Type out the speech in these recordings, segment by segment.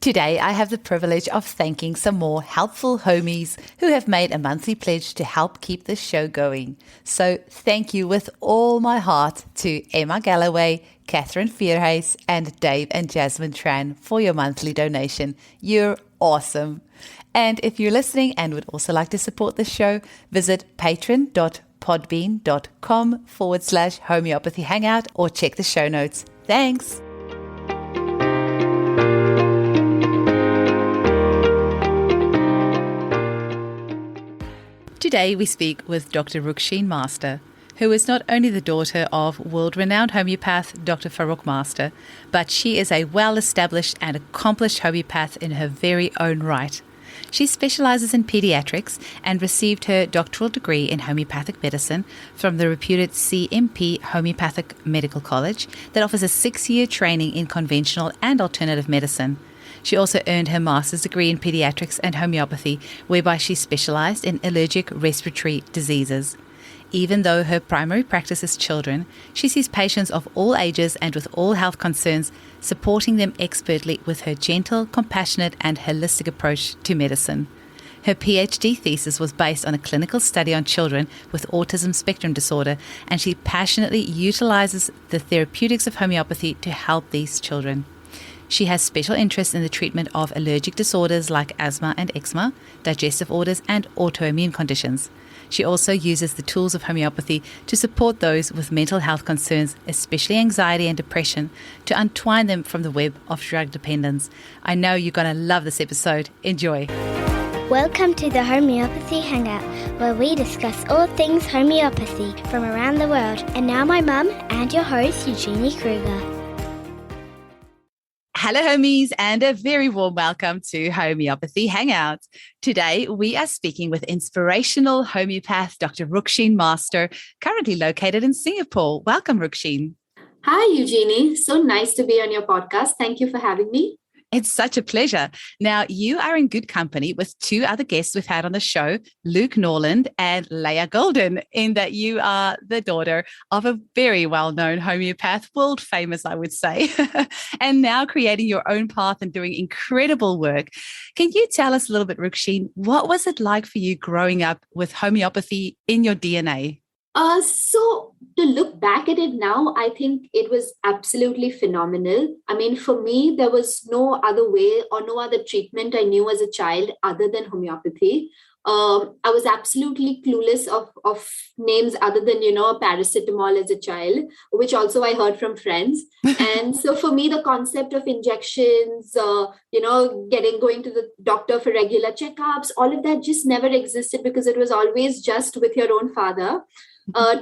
Today, I have the privilege of thanking some more helpful homies who have made a monthly pledge to help keep this show going. So thank you with all my heart to Emma Galloway, Catherine Fearhays, and Dave and Jasmine Tran for your monthly donation. You're awesome. And if you're listening and would also like to support the show, visit patreon.podbean.com/homeopathy hangout or check the show notes. Thanks. Today we speak with Dr. Rukshin Master, who is not only the daughter of world-renowned homeopath Dr. Rukshin Master, but she is a well-established and accomplished homeopath in her very own right. She specializes in pediatrics and received her doctoral degree in homeopathic medicine from the reputed C.M.P. Homeopathic Medical College that offers a 6-year training in conventional and alternative medicine. She also earned her master's degree in pediatrics and homeopathy, whereby she specialized in allergic respiratory diseases. Even though her primary practice is children, she sees patients of all ages and with all health concerns, supporting them expertly with her gentle, compassionate, and holistic approach to medicine. Her Ph.D. thesis was based on a clinical study on children with autism spectrum disorder, and she passionately utilizes the therapeutics of homeopathy to help these children. She has special interest in the treatment of allergic disorders like asthma and eczema, digestive disorders, and autoimmune conditions. She also uses the tools of homeopathy to support those with mental health concerns, especially anxiety and depression, to untwine them from the web of drug dependence. I know you're going to love this episode. Enjoy. Welcome to the Homeopathy Hangout, where we discuss all things homeopathy from around the world. And now my mum and your host, Eugenie Kruger. Hello, homies, and a very warm welcome to Homeopathy Hangout. Today, we are speaking with inspirational homeopath Dr. Rukshin Master, currently located in Singapore. Welcome, Rukshin. Hi, Eugenie. So nice to be on your podcast. Thank you for having me. It's such a pleasure. Now, you are in good company with two other guests we've had on the show, Luke Norland and Leah Golden, in that you are the daughter of a very well-known homeopath, world famous, I would say, and now creating your own path and doing incredible work. Can you tell us a little bit, Rukshin, what was it like for you growing up with homeopathy in your DNA? So to look back at it now, I think it was absolutely phenomenal. I mean, for me, there was no other way or no other treatment I knew as a child other than homeopathy. I was absolutely clueless of names other than, paracetamol as a child, which also I heard from friends. And so for me, the concept of injections, going to the doctor for regular checkups, all of that just never existed because it was always just with your own father.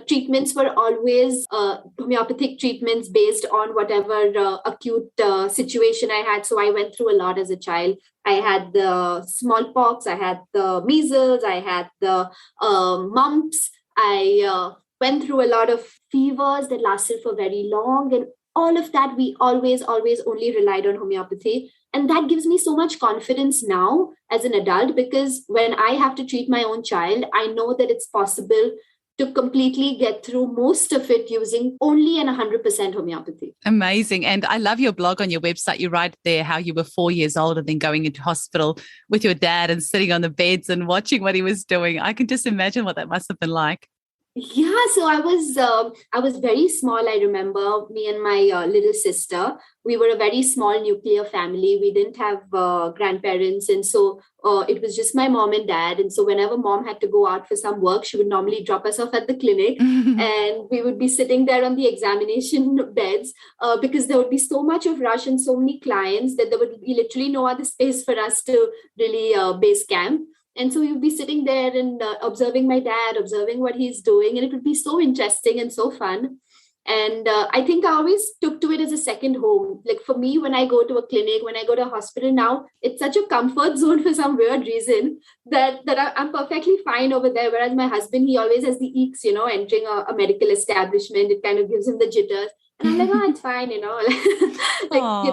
Treatments were always homeopathic treatments based on whatever acute situation I had. So I went through a lot as a child. I had the smallpox, I had the measles, I had the mumps. I went through a lot of fevers that lasted for very long. And all of that, we always only relied on homeopathy. And that gives me so much confidence now as an adult, because when I have to treat my own child, I know that it's possible to completely get through most of it using only and 100% homeopathy. Amazing. And I love your blog on your website. You write there how you were 4 years old and then going into hospital with your dad and sitting on the beds and watching what he was doing. I can just imagine what that must have been like. Yeah, so I was very small. I remember me and my little sister. We were a very small nuclear family. We didn't have grandparents, and so it was just my mom and dad. And so whenever mom had to go out for some work, she would normally drop us off at the clinic, and we would be sitting there on the examination beds because there would be so much of rush and so many clients that there would be literally no other space for us to really base camp. And so you'd be sitting there and observing my dad, observing what he's doing. And it would be so interesting and so fun. And I think I always took to it as a second home. Like for me, when I go to a clinic, when I go to a hospital now, it's such a comfort zone for some weird reason that I'm perfectly fine over there. Whereas my husband, he always has the eeks, entering a medical establishment. It kind of gives him the jitters. And I'm like, oh, it's fine,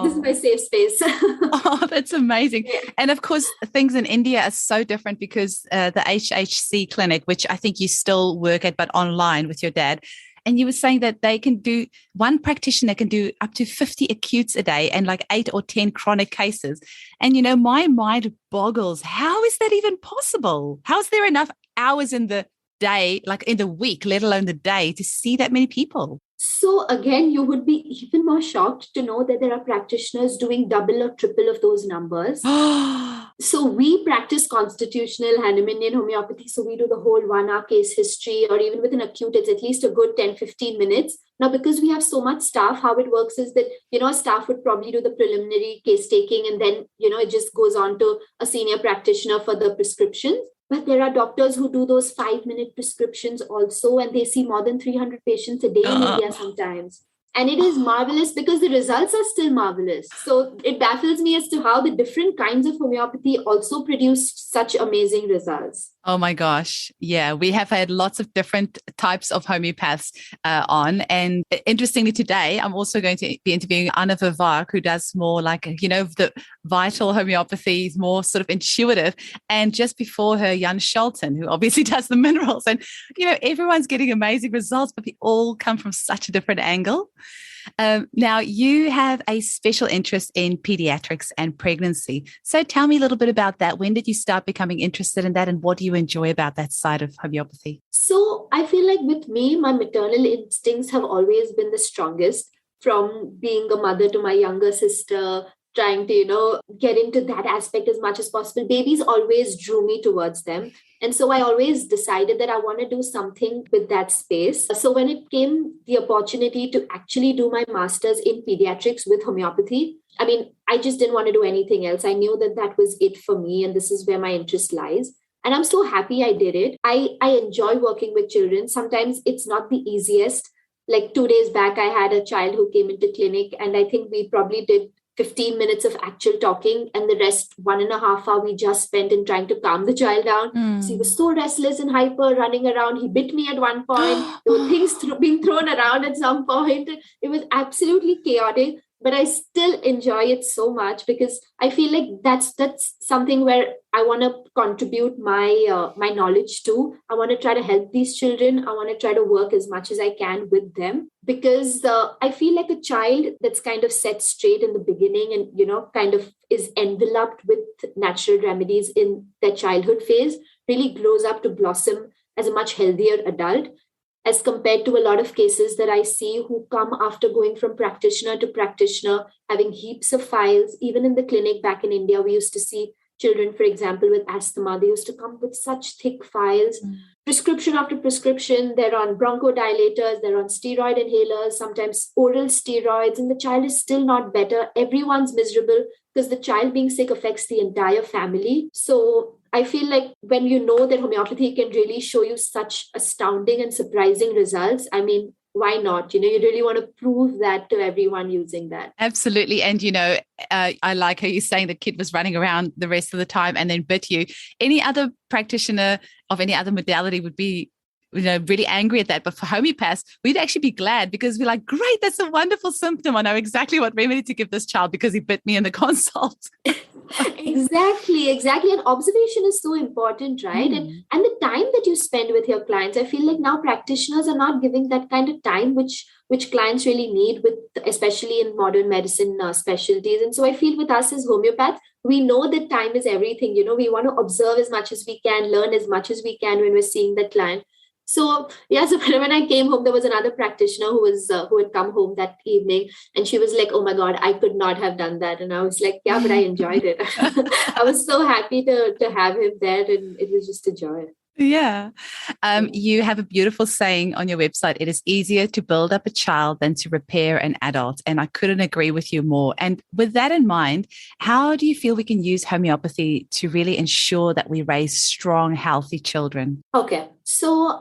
this is my safe space. Oh, that's amazing. Yeah. And of course, things in India are so different because the HHC clinic, which I think you still work at, but online with your dad, And you were saying that one practitioner can do up to 50 acutes a day and like 8 or 10 chronic cases. And, my mind boggles. How is that even possible? How is there enough hours in the day, like in the week, let alone the day, to see that many people? So again, you would be even more shocked to know that there are practitioners doing double or triple of those numbers. So we practice constitutional Hahnemannian homeopathy. So we do the whole 1 hour case history, or even with an acute, it's at least a good 10-15 minutes. Now, because we have so much staff, how it works is that, staff would probably do the preliminary case taking, and then, it just goes on to a senior practitioner for the prescriptions. But there are doctors who do those 5-minute prescriptions also, and they see more than 300 patients a day in India sometimes. And it is marvelous because the results are still marvelous. So it baffles me as to how the different kinds of homeopathy also produce such amazing results. Oh my gosh. Yeah, we have had lots of different types of homeopaths on. And interestingly, today, I'm also going to be interviewing Anna Vivak, who does more like, the vital homeopathy, more sort of intuitive. And just before her, Jan Scholten, who obviously does the minerals. And, everyone's getting amazing results, but they all come from such a different angle. Now, you have a special interest in pediatrics and pregnancy. So tell me a little bit about that. When did you start becoming interested in that, and what do you enjoy about that side of homeopathy? So I feel like with me, my maternal instincts have always been the strongest, from being a mother to my younger sister, trying to, get into that aspect as much as possible. Babies always drew me towards them. And so I always decided that I want to do something with that space. So when it came the opportunity to actually do my master's in pediatrics with homeopathy, I just didn't want to do anything else. I knew that that was it for me, and this is where my interest lies. And I'm so happy I did it. I enjoy working with children. Sometimes it's not the easiest. Like 2 days back, I had a child who came into clinic, and I think we probably did 15 minutes of actual talking, and the rest 1.5 hours we just spent in trying to calm the child down. So he was so restless and hyper, running around. He bit me at one point. There were things being thrown around at some point. It was absolutely chaotic, but I still enjoy it so much because I feel like that's something where I want to contribute my knowledge to. I want to try to help these children. I want to try to work as much as I can with them, because I feel like a child that's kind of set straight in the beginning and, kind of is enveloped with natural remedies in their childhood phase really grows up to blossom as a much healthier adult, as compared to a lot of cases that I see who come after going from practitioner to practitioner, having heaps of files. Even in the clinic back in India, we used to see children, for example, with asthma. They used to come with such thick files, prescription after prescription. They're on bronchodilators, they're on steroid inhalers, sometimes oral steroids, and the child is still not better. Everyone's miserable because the child being sick affects the entire family. So I feel like when you know that homeopathy can really show you such astounding and surprising results, why not? You really want to prove that to everyone using that. Absolutely. And, I like how you're saying the kid was running around the rest of the time and then bit you. Any other practitioner of any other modality would be, really angry at that. But for homeopaths, we'd actually be glad, because we're like, great, that's a wonderful symptom. I know exactly what remedy to give this child because he bit me in the consult. Exactly. And observation is so important, right? And the time that you spend with your clients, I feel like now practitioners are not giving that kind of time which clients really need, with especially in modern medicine specialties. And so I feel with us as homeopaths, we know that time is everything. We want to observe as much as we can, learn as much as we can when we're seeing the client. So when I came home, there was another practitioner who had come home that evening, and she was like, "Oh my God, I could not have done that." And I was like, "Yeah, but I enjoyed it." I was so happy to have him there, and it was just a joy. Yeah. You have a beautiful saying on your website: it is easier to build up a child than to repair an adult. And I couldn't agree with you more. And with that in mind, how do you feel we can use homeopathy to really ensure that we raise strong, healthy children? Okay. So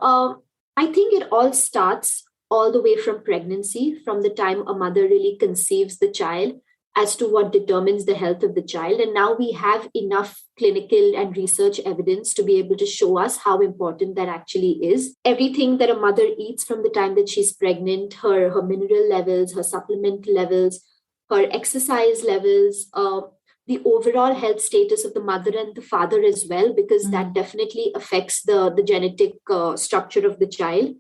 I think it all starts all the way from pregnancy, from the time a mother really conceives the child, as to what determines the health of the child. And now we have enough clinical and research evidence to be able to show us how important that actually is. Everything that a mother eats from the time that she's pregnant, her mineral levels, her supplement levels, her exercise levels, the overall health status of the mother and the father as well, because that definitely affects the genetic structure of the child.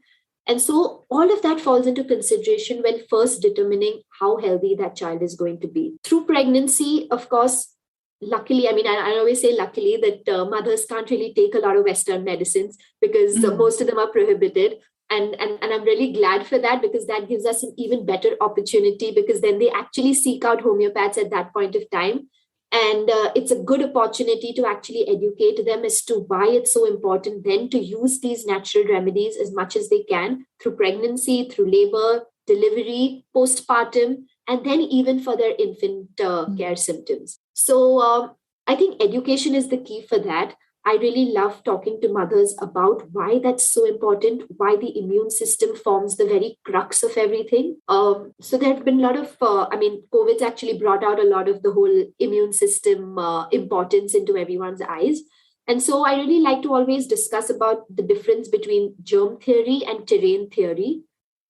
And so all of that falls into consideration when first determining how healthy that child is going to be. Through pregnancy, of course, luckily, I always say luckily that mothers can't really take a lot of Western medicines because most of them are prohibited. And I'm really glad for that, because that gives us an even better opportunity, because then they actually seek out homeopaths at that point of time. And it's a good opportunity to actually educate them as to why it's so important then to use these natural remedies as much as they can through pregnancy, through labor, delivery, postpartum, and then even for their infant care symptoms. So I think education is the key for that. I really love talking to mothers about why that's so important, why the immune system forms the very crux of everything. So there have been a lot of, COVID's actually brought out a lot of the whole immune system importance into everyone's eyes. And so I really like to always discuss about the difference between germ theory and terrain theory.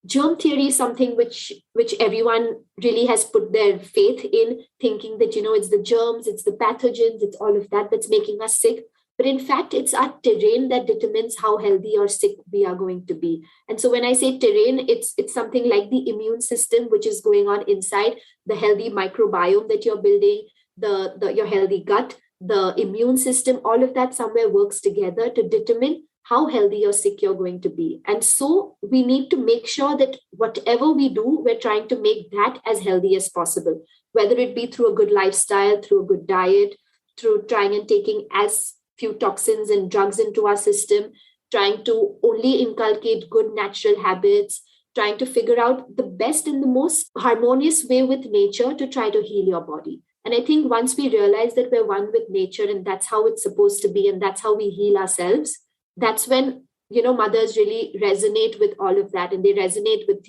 Germ theory is something which everyone really has put their faith in, thinking that, it's the germs, it's the pathogens, it's all of that that's making us sick. But in fact, it's our terrain that determines how healthy or sick we are going to be. And so when I say terrain, it's something like the immune system, which is going on inside, the healthy microbiome that you're building, your healthy gut, the immune system, all of that somewhere works together to determine how healthy or sick you're going to be. And so we need to make sure that whatever we do, we're trying to make that as healthy as possible, whether it be through a good lifestyle, through a good diet, through trying and taking as few toxins and drugs into our system, trying to only inculcate good natural habits, trying to figure out the best and the most harmonious way with nature to try to heal your body. And I think once we realize that we're one with nature and that's how it's supposed to be and that's how we heal ourselves, that's when, mothers really resonate with all of that, and they resonate with,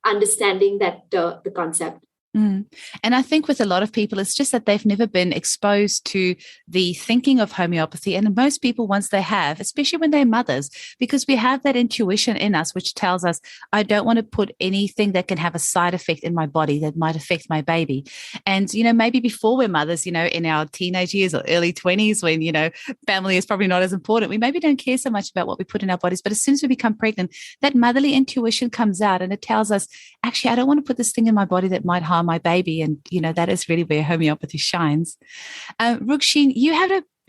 understanding that the concept. And I think with a lot of people, it's just that they've never been exposed to the thinking of homeopathy. And most people, once they have, especially when they're mothers, because we have that intuition in us, which tells us, I don't want to put anything that can have a side effect in my body that might affect my baby. And, maybe before we're mothers, in our teenage years or early 20s, when, family is probably not as important, we maybe don't care so much about what we put in our bodies. But as soon as we become pregnant, that motherly intuition comes out and it tells us, actually, I don't want to put this thing in my body that might harm my baby. And, that is really where homeopathy shines. Rukshin, you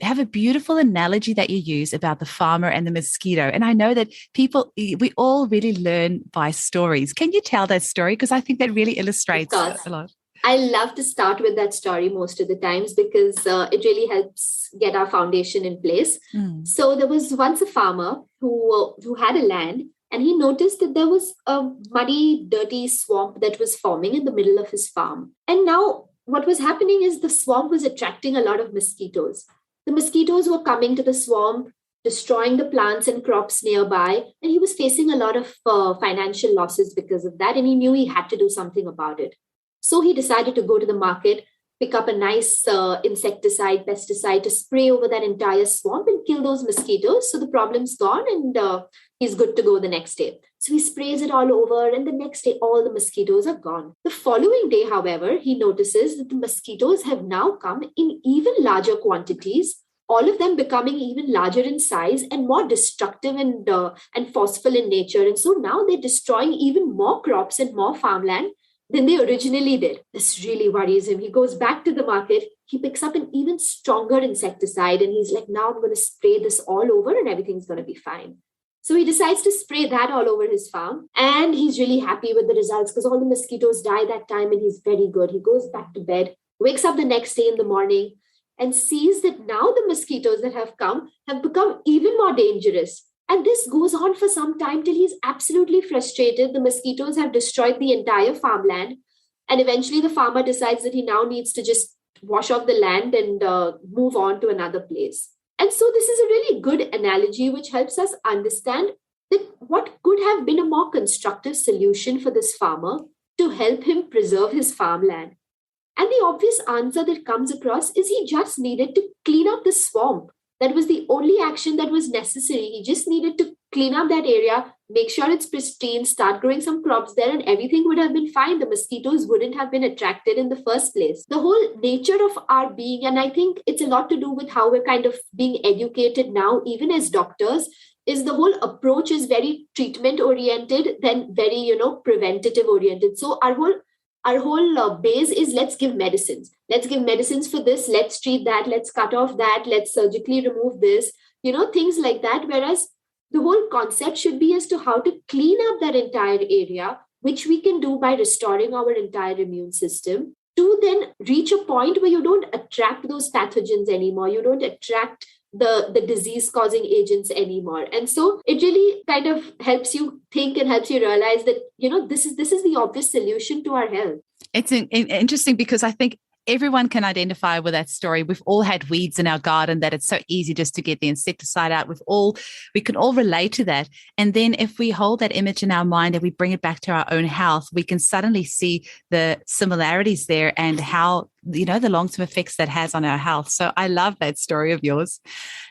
have a beautiful analogy that you use about the farmer and the mosquito. And I know that we all really learn by stories. Can you tell that story? Because I think that really illustrates a lot. I love to start with that story most of the times because it really helps get our foundation in place. So there was once a farmer who had a land. And he noticed that there was a muddy, dirty swamp that was forming in the middle of his farm. And now what was happening is the swamp was attracting a lot of mosquitoes. The mosquitoes were coming to the swamp, destroying the plants and crops nearby. And he was facing a lot of financial losses because of that. And he knew he had to do something about it. So he decided to go to the market, pick up a nice insecticide, pesticide to spray over that entire swamp and kill those mosquitoes. So the problem's gone and he's good to go the next day. So he sprays it all over and the next day, all the mosquitoes are gone. The following day, however, he notices that the mosquitoes have now come in even larger quantities, all of them becoming even larger in size and more destructive and forceful in nature. And so now they're destroying even more crops and more farmland than they originally did. This really worries him. He goes back to the market. He picks up an even stronger insecticide and he's like, now I'm going to spray this all over and everything's going to be fine. So he decides to spray that all over his farm and he's really happy with the results because all the mosquitoes die that time and he's very good. He goes back to bed, wakes up the next day in the morning and sees that now the mosquitoes that have come have become even more dangerous. And this goes on for some time till he's absolutely frustrated. The mosquitoes have destroyed the entire farmland. And eventually the farmer decides that he now needs to just wash off the land and move on to another place. And so this is a really good analogy which helps us understand that what could have been a more constructive solution for this farmer to help him preserve his farmland. And the obvious answer that comes across is he just needed to clean up the swamp. That was the only action that was necessary. He just needed to clean up that area, make sure it's pristine, start growing some crops there, and everything would have been fine. The mosquitoes wouldn't have been attracted in the first place. The whole nature of our being, and I think it's a lot to do with how we're kind of being educated now, even as doctors, is the whole approach is very treatment oriented, then very, preventative oriented. So our whole base is let's give medicines. Let's give medicines for this. Let's treat that. Let's cut off that. Let's surgically remove this, things like that. Whereas the whole concept should be as to how to clean up that entire area, which we can do by restoring our entire immune system to then reach a point where you don't attract those pathogens anymore. You don't attract the disease-causing agents anymore. And so it really kind of helps you think and helps you realize that, this is the obvious solution to our health. It's interesting because I think everyone can identify with that story. We've all had weeds in our garden that it's so easy just to get the insecticide out. We can all relate to that. And then if we hold that image in our mind and we bring it back to our own health, we can suddenly see the similarities there and how, the long-term effects that has on our health. So I love that story of yours.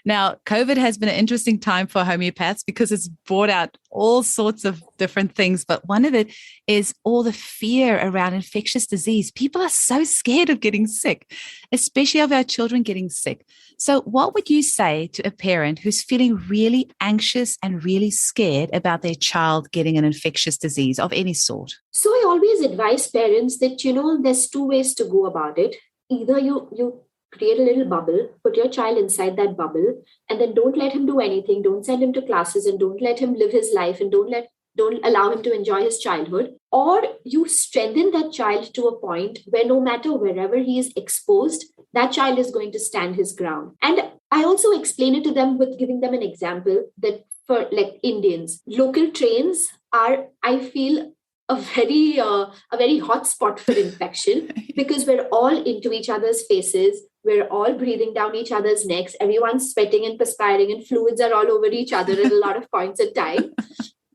Now, COVID has been an interesting time for homeopaths because it's brought out all sorts of different things. But one of it is all the fear around infectious disease. People are so scared of getting sick, especially of our children getting sick. So what would you say to a parent who's feeling really anxious and really scared about their child getting an infectious disease of any sort? So I always advise parents that, there's two ways to go about it. Either you create a little bubble, put your child inside that bubble, and then don't let him do anything. Don't send him to classes and don't let him live his life and don't allow him to enjoy his childhood. Or you strengthen that child to a point where no matter wherever he is exposed, that child is going to stand his ground. And I also explain it to them with giving them an example that for like Indians, local trains are, I feel, a very hot spot for infection because we're all into each other's faces. We're all breathing down each other's necks. Everyone's sweating and perspiring and fluids are all over each other at a lot of points in time.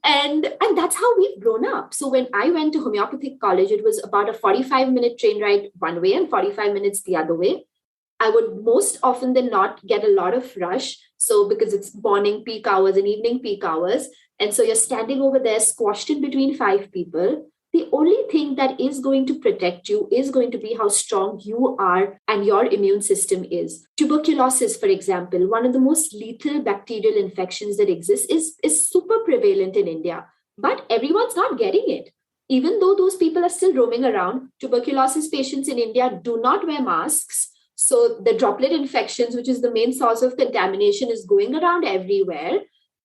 And that's how we've grown up. So when I went to Homeopathic College, it was about a 45-minute train ride one way and 45 minutes the other way. I would most often than not get a lot of rush. So because it's morning peak hours and evening peak hours. And so you're standing over there squashed in between 5 people. The only thing that is going to protect you is going to be how strong you are and your immune system is. Tuberculosis, for example, one of the most lethal bacterial infections that exists is super prevalent in India, but everyone's not getting it. Even though those people are still roaming around, tuberculosis patients in India do not wear masks. So the droplet infections, which is the main source of contamination, is going around everywhere.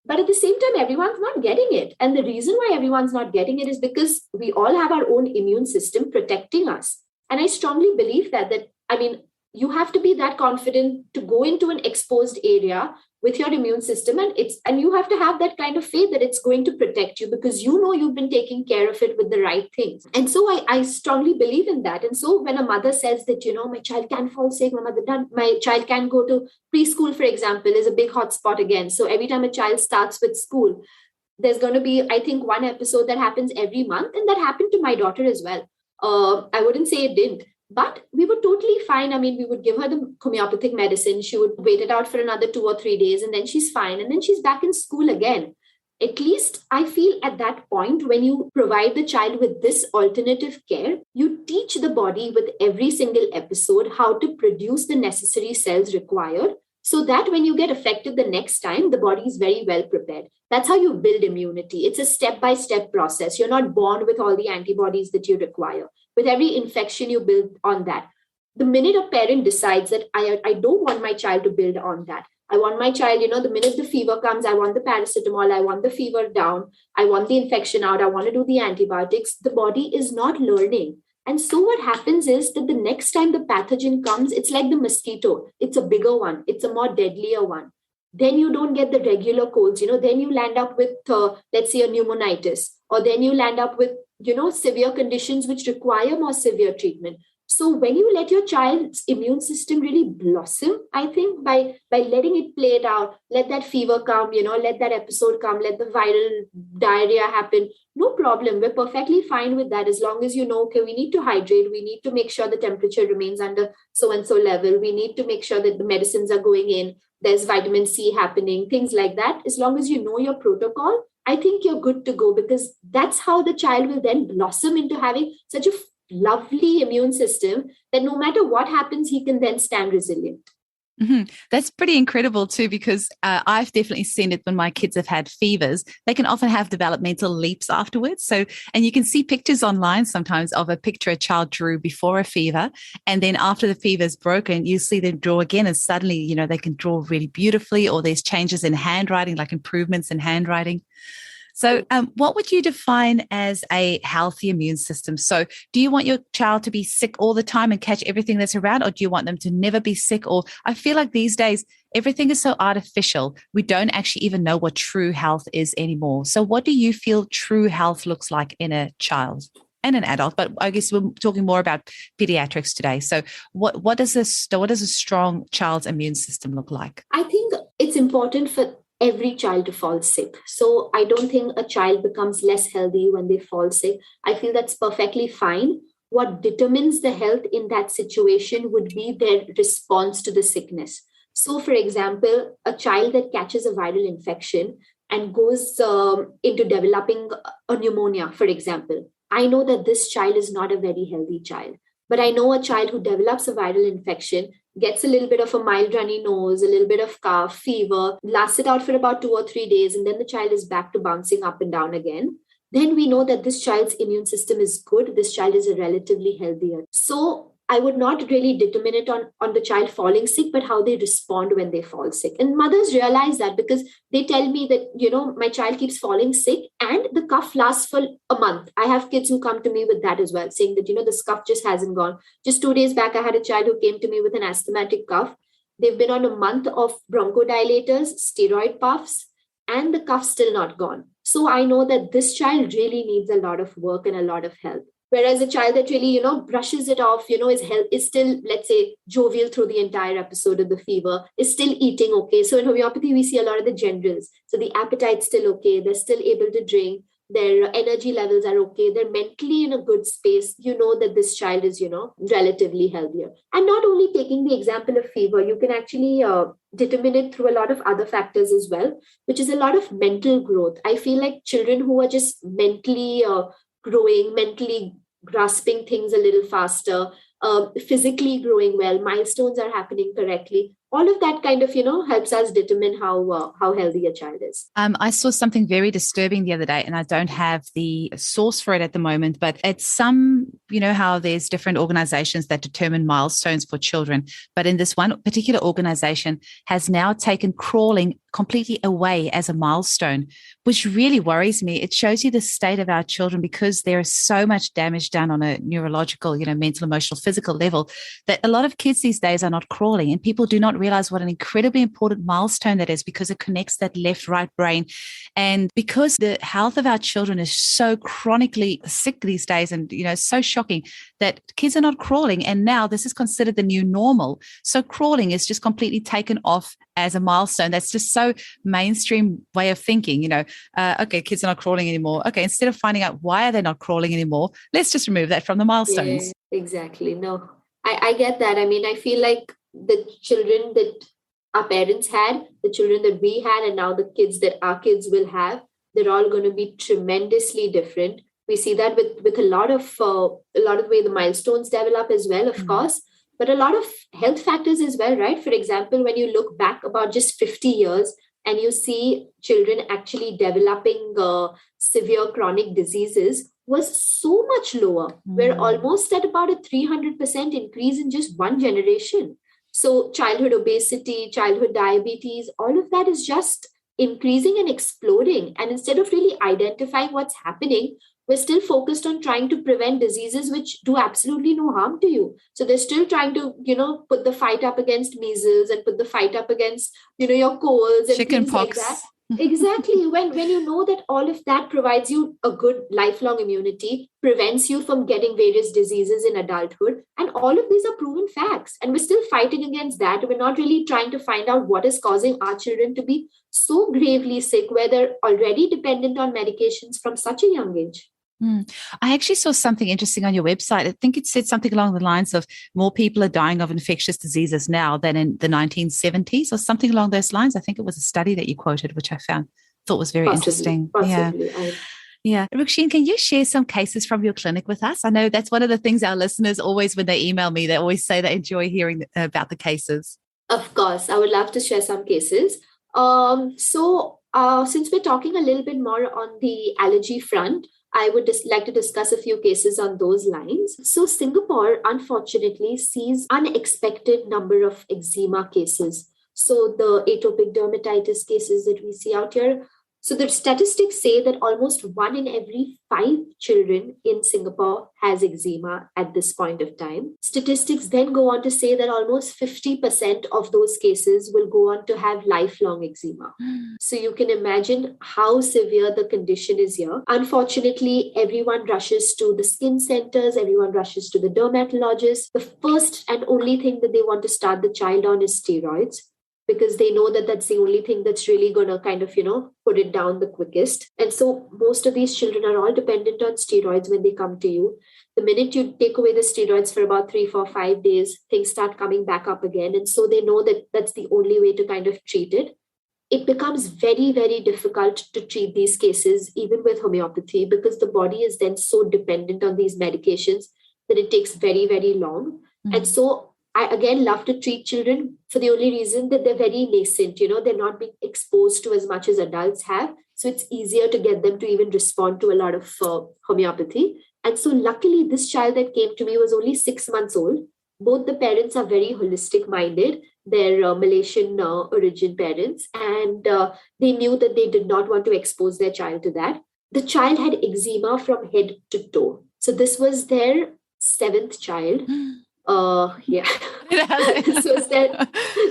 But at the same time, everyone's not getting it. And the reason why everyone's not getting it is because we all have our own immune system protecting us. And I strongly believe that you have to be that confident to go into an exposed area with your immune system. And you have to have that kind of faith that it's going to protect you because you've been taking care of it with the right things. And so I strongly believe in that. And so when a mother says that, my child can fall sick, my child can go to preschool, for example, is a big hotspot again. So every time a child starts with school, there's going to be, I think, one episode that happens every month. And that happened to my daughter as well. I wouldn't say it didn't. But we were totally fine. We would give her the homeopathic medicine. She would wait it out for another 2 or 3 days and then she's fine. And then she's back in school again. At least I feel at that point, when you provide the child with this alternative care, you teach the body with every single episode how to produce the necessary cells required so that when you get affected the next time, the body is very well prepared. That's how you build immunity. It's a step-by-step process. You're not born with all the antibodies that you require. With every infection, you build on that. The minute a parent decides that I don't want my child to build on that. I want my child, the minute the fever comes, I want the paracetamol, I want the fever down, I want the infection out, I want to do the antibiotics. The body is not learning. And so what happens is that the next time the pathogen comes, it's like the mosquito. It's a bigger one. It's a more deadlier one. Then you don't get the regular colds, then you land up with, let's say, a pneumonitis, or then you land up with, severe conditions which require more severe treatment. So when you let your child's immune system really blossom, I think by letting it play it out, let that fever come, let that episode come, let the viral diarrhea happen, no problem. We're perfectly fine with that as long as okay, we need to hydrate. We need to make sure the temperature remains under so-and-so level. We need to make sure that the medicines are going in. There's vitamin C happening, things like that. As long as you know your protocol, I think you're good to go because that's how the child will then blossom into having such a lovely immune system that no matter what happens, he can then stand resilient. That's pretty incredible too, because I've definitely seen it when my kids have had fevers. They can often have developmental leaps afterwards. So, and you can see pictures online sometimes of a picture a child drew before a fever. And then after the fever's broken, you see them draw again. And suddenly, they can draw really beautifully, or there's changes in handwriting, like improvements in handwriting. So what would you define as a healthy immune system? So do you want your child to be sick all the time and catch everything that's around, or do you want them to never be sick? Or I feel like these days, everything is so artificial. We don't actually even know what true health is anymore. So what do you feel true health looks like in a child and an adult? But I guess we're talking more about pediatrics today. So what does a strong child's immune system look like? I think it's important for every child to fall sick. So I don't think a child becomes less healthy when they fall sick. I feel that's perfectly fine. What determines the health in that situation would be their response to the sickness. So, for example, a child that catches a viral infection and goes into developing a pneumonia, for example, I know that this child is not a very healthy child. But I know a child who develops a viral infection, gets a little bit of a mild runny nose, a little bit of cough, fever, lasts it out for about 2 or 3 days, and then the child is back to bouncing up and down again. Then we know that this child's immune system is good. This child is a relatively healthier. So I would not really determine it on the child falling sick, but how they respond when they fall sick. And mothers realize that because they tell me that, my child keeps falling sick and the cough lasts for a month. I have kids who come to me with that as well, saying that, the cough just hasn't gone. Just 2 days back, I had a child who came to me with an asthmatic cough. They've been on a month of bronchodilators, steroid puffs, and the cough's still not gone. So I know that this child really needs a lot of work and a lot of help. Whereas a child that really, brushes it off, is still, let's say, jovial through the entire episode of the fever, is still eating okay. So in homeopathy, we see a lot of the generals. So the appetite's still okay. They're still able to drink. Their energy levels are okay. They're mentally in a good space. You know that this child is, relatively healthier. And not only taking the example of fever, you can actually determine it through a lot of other factors as well, which is a lot of mental growth. I feel like children who are just mentally growing, mentally grasping things a little faster, physically growing well, milestones are happening correctly. All of that kind of, helps us determine how healthy a child is. I saw something very disturbing the other day, and I don't have the source for it at the moment, but it's how there's different organizations that determine milestones for children. But in this one particular organization has now taken crawling completely away as a milestone, which really worries me. It shows you the state of our children because there is so much damage done on a neurological, mental, emotional, physical level that a lot of kids these days are not crawling, and people do not realize what an incredibly important milestone that is because it connects that left-right brain. And because the health of our children is so chronically sick these days and, so shocking that kids are not crawling. And now this is considered the new normal. So crawling is just completely taken off as a milestone. That's just so mainstream way of thinking, okay, kids are not crawling anymore. Okay, instead of finding out why are they not crawling anymore, let's just remove that from the milestones. Yeah, exactly. No, I get that. I mean, I feel like the children that our parents had, the children that we had, and now the kids that our kids will have, they're all going to be tremendously different. We see that with a lot of the way the milestones develop as well, of course, but a lot of health factors as well, right? For example, when you look back about just 50 years and you see children actually developing severe chronic diseases was so much lower. We're almost at about a 300% increase in just one generation. So childhood obesity, childhood diabetes, all of that is just increasing and exploding. And instead of really identifying what's happening, we're still focused on trying to prevent diseases which do absolutely no harm to you. So they're still trying to, put the fight up against measles and put the fight up against, your colds and chicken things pox. like that. Exactly. When you know that all of that provides you a good lifelong immunity, prevents you from getting various diseases in adulthood, and all of these are proven facts. And we're still fighting against that. We're not really trying to find out what is causing our children to be so gravely sick, where they're already dependent on medications from such a young age. I actually saw something interesting on your website. I think it said something along the lines of more people are dying of infectious diseases now than in the 1970s or something along those lines. I think it was a study that you quoted, which I thought was very interesting. Possibly. Yeah. Rukshin, can you share some cases from your clinic with us? I know that's one of the things our listeners always, when they email me, they always say they enjoy hearing about the cases. Of course, I would love to share some cases. Since we're talking a little bit more on the allergy front, I would just like to discuss a few cases on those lines. So, Singapore, unfortunately, sees unexpected number of eczema cases. So, the atopic dermatitis cases that we see out here. So, the statistics say that almost 1 in every 5 children in Singapore has eczema at this point of time. Statistics then go on to say that almost 50% of those cases will go on to have lifelong eczema. So you can imagine how severe the condition is here. Unfortunately, everyone rushes to the skin centers, everyone rushes to the dermatologist. The first and only thing that they want to start the child on is steroids, because they know that that's the only thing that's really going to kind of, put it down the quickest. And so most of these children are all dependent on steroids when they come to you. The minute you take away the steroids for about 3, 4, 5 days, things start coming back up again. And so they know that that's the only way to kind of treat it. It becomes very, very difficult to treat these cases, even with homeopathy, because the body is then so dependent on these medications that it takes very, very long. And so I again love to treat children for the only reason that they're very nascent, they're not being exposed to as much as adults have. So it's easier to get them to even respond to a lot of homeopathy. And so luckily, this child that came to me was only 6 months old. Both the parents are very holistic minded. They're Malaysian origin parents, and they knew that they did not want to expose their child to that. The child had eczema from head to toe. So this was their 7th child. Yeah.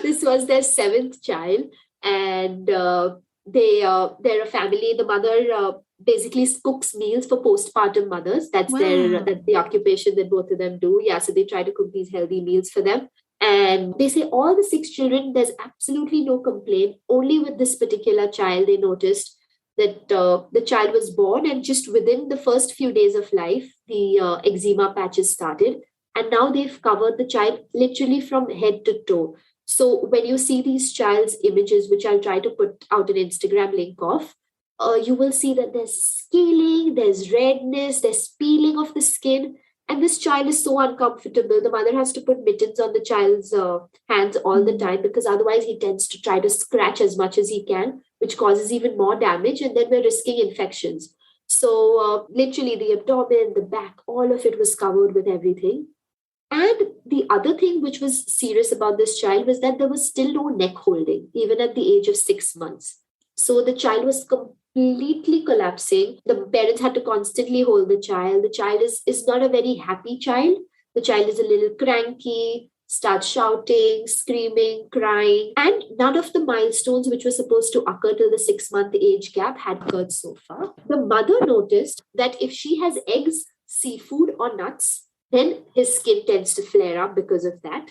this was their 7th child, and they're a family. The mother basically cooks meals for postpartum mothers. That's that's the occupation that both of them do. Yeah, so they try to cook these healthy meals for them. And they say all the 6 children, there's absolutely no complaint. Only with this particular child, they noticed that the child was born, and just within the first few days of life, the eczema patches started. And now they've covered the child literally from head to toe. So when you see these child's images, which I'll try to put out an Instagram link of, you will see that there's scaling, there's redness, there's peeling of the skin. And this child is so uncomfortable. The mother has to put mittens on the child's hands all the time, because otherwise he tends to try to scratch as much as he can, which causes even more damage. And then we're risking infections. So literally the abdomen, the back, all of it was covered with everything. And the other thing which was serious about this child was that there was still no neck holding, even at the age of 6 months. So the child was completely collapsing. The parents had to constantly hold the child. The child is not a very happy child. The child is a little cranky, starts shouting, screaming, crying. And none of the milestones which were supposed to occur till the 6-month age gap had occurred so far. The mother noticed that if she has eggs, seafood, or nuts, then his skin tends to flare up because of that.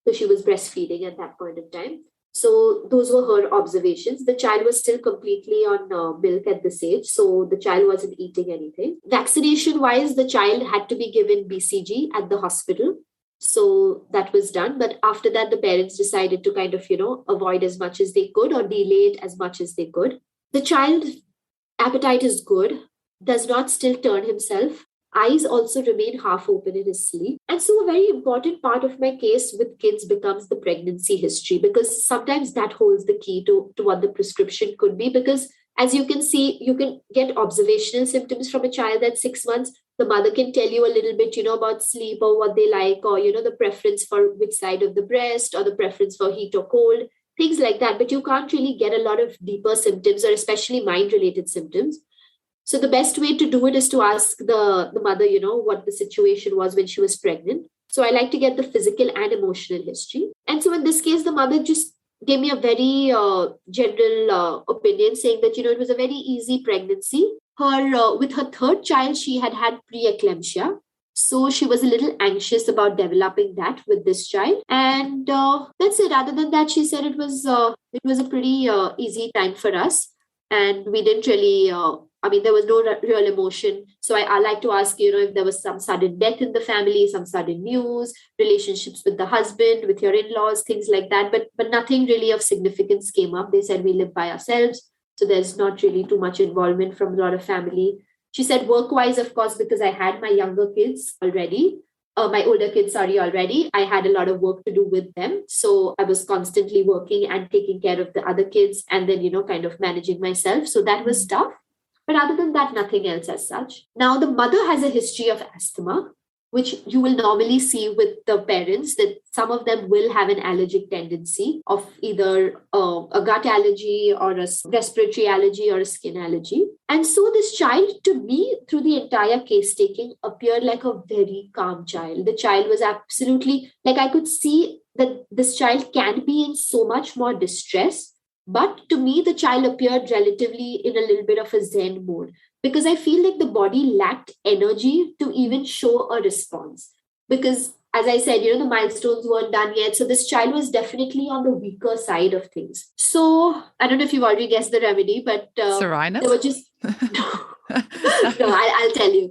So she was breastfeeding at that point of time. So those were her observations. The child was still completely on milk at this age. So the child wasn't eating anything. Vaccination-wise, the child had to be given BCG at the hospital. So that was done. But after that, the parents decided to kind of, avoid as much as they could or delay it as much as they could. The child's appetite is good, does not still turn himself. Eyes also remain half open in his sleep. And so a very important part of my case with kids becomes the pregnancy history, because sometimes that holds the key to what the prescription could be. Because as you can see, you can get observational symptoms from a child at 6 months. The mother can tell you a little bit, about sleep or what they like, or, the preference for which side of the breast, or the preference for heat or cold, things like that. But you can't really get a lot of deeper symptoms, or especially mind-related symptoms. So the best way to do it is to ask the mother, what the situation was when she was pregnant. So I like to get the physical and emotional history. And so in this case, the mother just gave me a very general opinion, saying that, it was a very easy pregnancy. With her 3rd child, she had preeclampsia. So she was a little anxious about developing that with this child. And that's it. Other than that, she said it was a pretty easy time for us. And we didn't really... there was no real emotion. So I like to ask, if there was some sudden death in the family, some sudden news, relationships with the husband, with your in-laws, things like that. But nothing really of significance came up. They said we live by ourselves. So there's not really too much involvement from a lot of family. She said work-wise, of course, because I had my younger kids already. my older kids, already. I had a lot of work to do with them. So I was constantly working and taking care of the other kids and then, kind of managing myself. So that was tough. But other than that, nothing else as such. Now, the mother has a history of asthma, which you will normally see with the parents, that some of them will have an allergic tendency of either a gut allergy or a respiratory allergy or a skin allergy. And so this child, to me, through the entire case taking, appeared like a very calm child. The child was absolutely, like I could see that this child can be in so much more distress. But to me, the child appeared relatively in a little bit of a Zen mode, because I feel like the body lacked energy to even show a response. Because as I said, the milestones weren't done yet. So this child was definitely on the weaker side of things. So I don't know if you've already guessed the remedy, but Serenus? They were just... No, I'll tell you.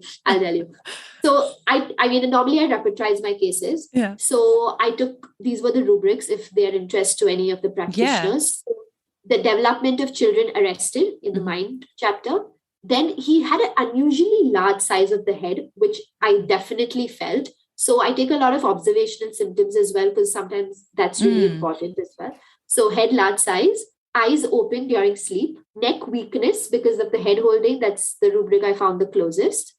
So I mean, normally I repertorize my cases. Yeah. So these were the rubrics if they're interest to any of the practitioners. Yeah. The development of children arrested in the mind chapter. Then he had an unusually large size of the head, which I definitely felt. So I take a lot of observational symptoms as well, because sometimes that's really important as well. So head large size, eyes open during sleep, neck weakness because of the head holding. That's the rubric I found the closest.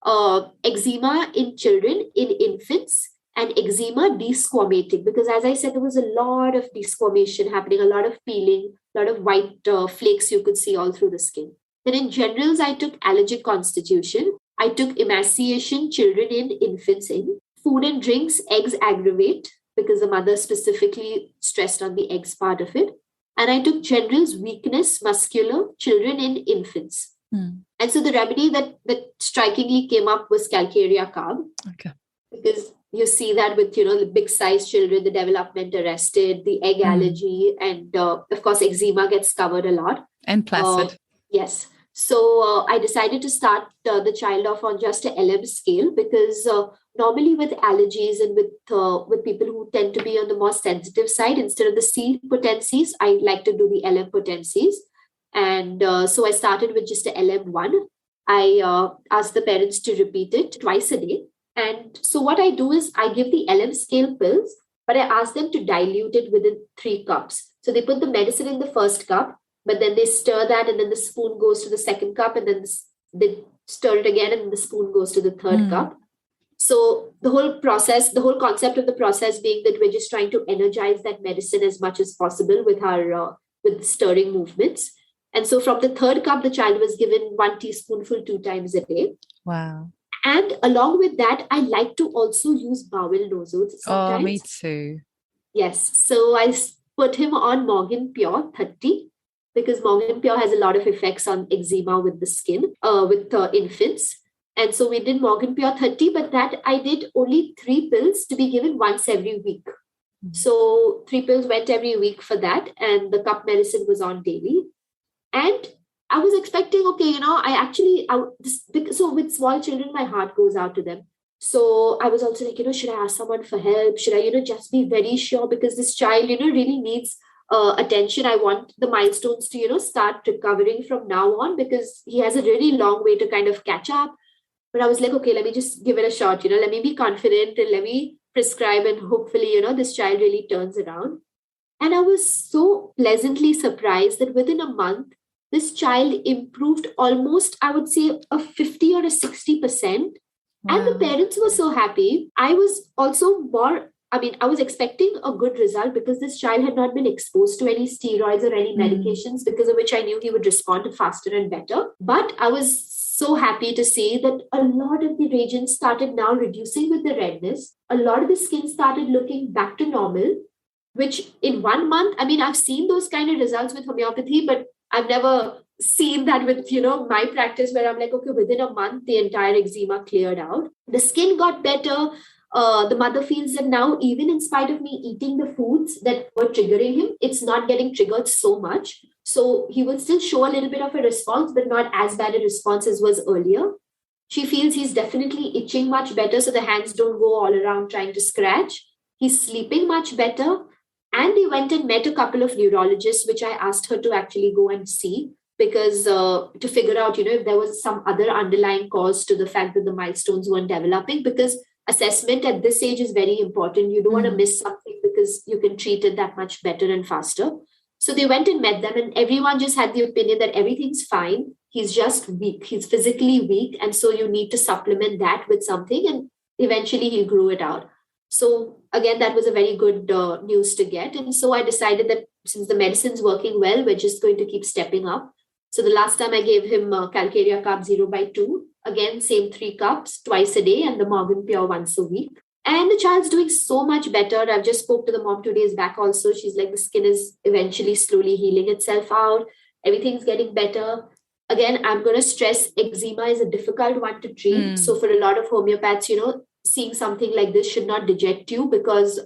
Eczema in children, in infants, and eczema desquamating, because as I said, there was a lot of desquamation happening, a lot of peeling, a lot of white flakes you could see all through the skin. Then in generals, I took allergic constitution. I took emaciation, children in, infants in. Food and drinks, eggs aggravate, because the mother specifically stressed on the eggs part of it. And I took generals, weakness, muscular, children in, infants. And so the remedy that strikingly came up was calcarea carb. Okay. Because you see that with, the big size children, the development arrested, the egg allergy, and of course, eczema gets covered a lot. And placid. Yes. So I decided to start the child off on just a LM scale, because normally with allergies and with people who tend to be on the more sensitive side, instead of the C potencies, I like to do the LM potencies. And so I started with just a LM1. I asked the parents to repeat it twice a day. And so what I do is I give the LM scale pills, but I ask them to dilute it within 3 cups. So they put the medicine in the first cup, but then they stir that, and then the spoon goes to the second cup, and then they stir it again, and the spoon goes to the third cup. So the whole concept of the process being that we're just trying to energize that medicine as much as possible with our with stirring movements. And so from the third cup, the child was given 1 teaspoonful 2 times a day. Wow. And along with that, I like to also use bowel nozzles sometimes. Oh, me too. Yes. So I put him on Morgan Pure 30, because Morgan Pure has a lot of effects on eczema with the skin, with infants. And so we did Morgan Pure 30, but that I did only 3 pills to be given once every week. So 3 pills went every week for that. And the cup medicine was on daily. And I was expecting, so with small children, my heart goes out to them. So I was also like, should I ask someone for help? Should I, just be very sure, because this child, really needs attention. I want the milestones to, start recovering from now on, because he has a really long way to kind of catch up. But I was like, okay, let me just give it a shot, let me be confident and let me prescribe, and hopefully, this child really turns around. And I was so pleasantly surprised that within a month, this child improved almost, I would say, a 50 or a 60%. Wow. And the parents were so happy. I was also I was expecting a good result, because this child had not been exposed to any steroids or any medications, because of which I knew he would respond faster and better. But I was so happy to see that a lot of the regions started now reducing with the redness. A lot of the skin started looking back to normal, which in 1 month, I've seen those kind of results with homeopathy, but I've never seen that with, my practice, where I'm like, okay, within a month, the entire eczema cleared out. The skin got better. The mother feels that now, even in spite of me eating the foods that were triggering him, it's not getting triggered so much. So he will still show a little bit of a response, but not as bad a response as was earlier. She feels he's definitely itching much better, so the hands don't go all around trying to scratch. He's sleeping much better. And they went and met a couple of neurologists, which I asked her to actually go and see, because to figure out, if there was some other underlying cause to the fact that the milestones weren't developing. Because assessment at this age is very important. You don't want to miss something because you can treat it that much better and faster. So they went and met them, and everyone just had the opinion that everything's fine. He's just weak. He's physically weak. And so you need to supplement that with something. And eventually he grew it out. So again, that was a very good news to get. And so I decided that since the medicine's working well, we're just going to keep stepping up. So the last time I gave him Calcarea Carb 0/2, again, same 3 cups twice a day, and the Morgan Pure once a week. And the child's doing so much better. I've just spoke to the mom 2 days back also. She's like, the skin is eventually slowly healing itself out. Everything's getting better. Again, I'm going to stress eczema is a difficult one to treat. So for a lot of homeopaths, seeing something like this should not deject you, because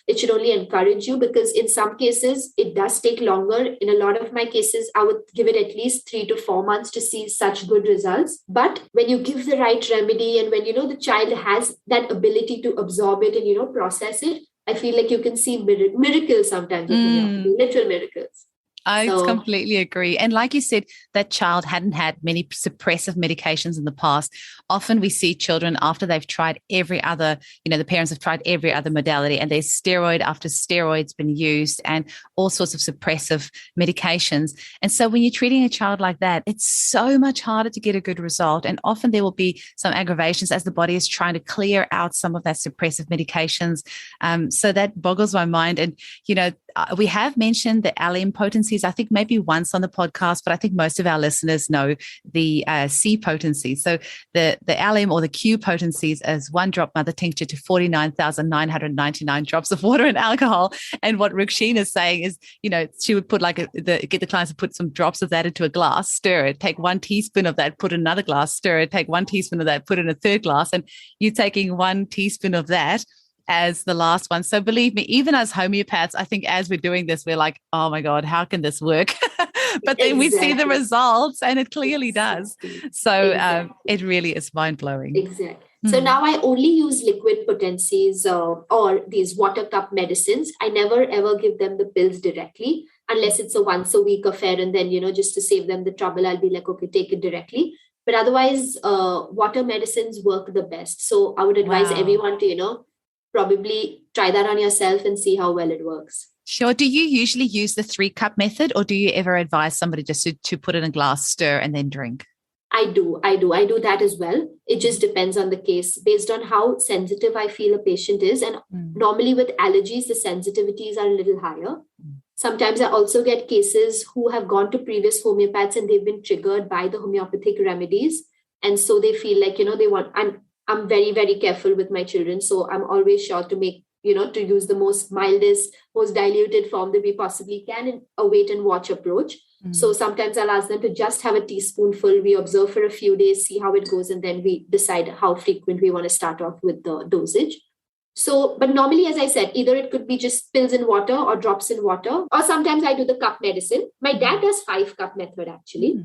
it should only encourage you, because in some cases it does take longer. In a lot of my cases, I would give it at least 3 to 4 months to see such good results. But when you give the right remedy, and when the child has that ability to absorb it and process it, I feel like you can see miracles sometimes with homeopathy, literal miracles. I completely agree. And like you said, that child hadn't had many suppressive medications in the past. Often we see children after they've tried every other, the parents have tried every other modality, and there's steroid after steroid's been used and all sorts of suppressive medications. And so when you're treating a child like that, it's so much harder to get a good result. And often there will be some aggravations as the body is trying to clear out some of that suppressive medications. So that boggles my mind. And, we have mentioned the alum potencies, I think maybe once on the podcast, but I think most of our listeners know the C potencies. So the alum or the Q potencies is 1 drop mother tincture to 49,999 drops of water and alcohol. And what Rukshin is saying is, she would put get the clients to put some drops of that into a glass, stir it, take 1 teaspoon of that, put in another glass, stir it, take 1 teaspoon of that, put in a third glass, and you're taking 1 teaspoon of that as the last one. So believe me, even as homeopaths, I think as we're doing this, we're like, oh my God, how can this work? But then we see the results, and it clearly does. So it really is mind-blowing. Exactly. So now I only use liquid potencies or these water cup medicines. I never ever give them the pills directly unless it's a once a week affair. And then, just to save them the trouble, I'll be like, okay, take it directly. But otherwise, water medicines work the best. So I would advise everyone to, probably try that on yourself and see how well it works. Sure. Do you usually use the 3-cup method, or do you ever advise somebody just to put in a glass, stir, and then drink? I do that as well. It just depends on the case based on how sensitive I feel a patient is. And normally with allergies, the sensitivities are a little higher. Sometimes I also get cases who have gone to previous homeopaths and they've been triggered by the homeopathic remedies. And so they feel like, they want, I'm very, very careful with my children. So I'm always sure to make, to use the most mildest, most diluted form that we possibly can in a wait and watch approach. So sometimes I'll ask them to just have a teaspoonful. We observe for a few days, see how it goes, and then we decide how frequent we want to start off with the dosage. So, but normally, as I said, either it could be just pills in water or drops in water, or sometimes I do the cup medicine. My dad does 5-cup method actually.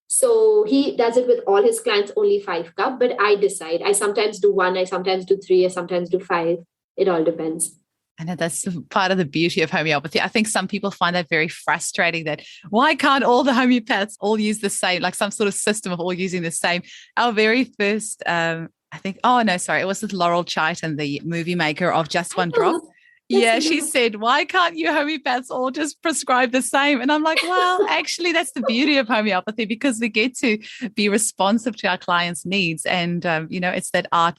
So he does it with all his clients, only 5 cup, but I decide. I sometimes do 1, I sometimes do 3, I sometimes do 5. It all depends. I know that's part of the beauty of homeopathy. I think some people find that very frustrating, that why can't all the homeopaths all use the same, like some sort of system of all using the same. Our very first, it was with Laurel Chighton, the movie maker of Just One Drop. Yeah, she said, why can't you homeopaths all just prescribe the same? And I'm like, well, actually, that's the beauty of homeopathy, because we get to be responsive to our clients' needs. And, it's that art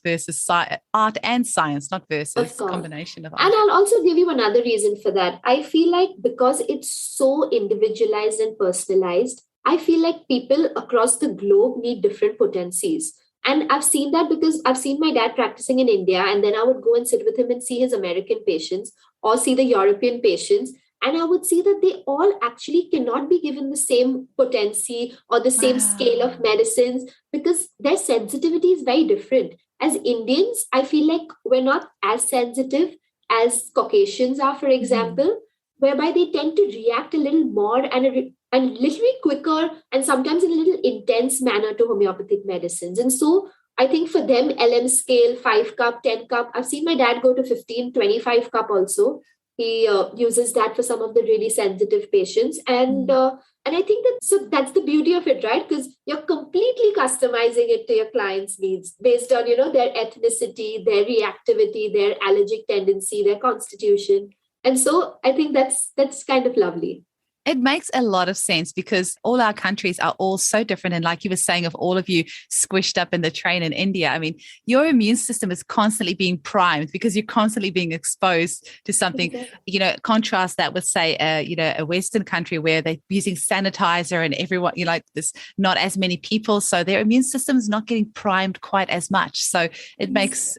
and science, not versus combination of art. And I'll also give you another reason for that. I feel like because it's so individualized and personalized, I feel like people across the globe need different potencies. And I've seen that because I've seen my dad practicing in India, and then I would go and sit with him and see his American patients or see the European patients. And I would see that they all actually cannot be given the same potency or the same scale of medicines, because their sensitivity is very different. As Indians, I feel like we're not as sensitive as Caucasians are, for example, whereby they tend to react a little more and a little bit quicker, and sometimes in a little intense manner to homeopathic medicines. And so I think for them, LM scale, 5 cup, 10 cup, I've seen my dad go to 15, 25 cup also. He uses that for some of the really sensitive patients. And I think that's the beauty of it, right? Because you're completely customizing it to your client's needs based on, their ethnicity, their reactivity, their allergic tendency, their constitution. And so I think that's kind of lovely. It makes a lot of sense because all our countries are all so different. And like you were saying, of all of you squished up in the train in India, I mean, your immune system is constantly being primed because you're constantly being exposed to something. Exactly. Contrast that with, say, a Western country where they're using sanitizer and everyone, there's not as many people. So their immune system is not getting primed quite as much. So it makes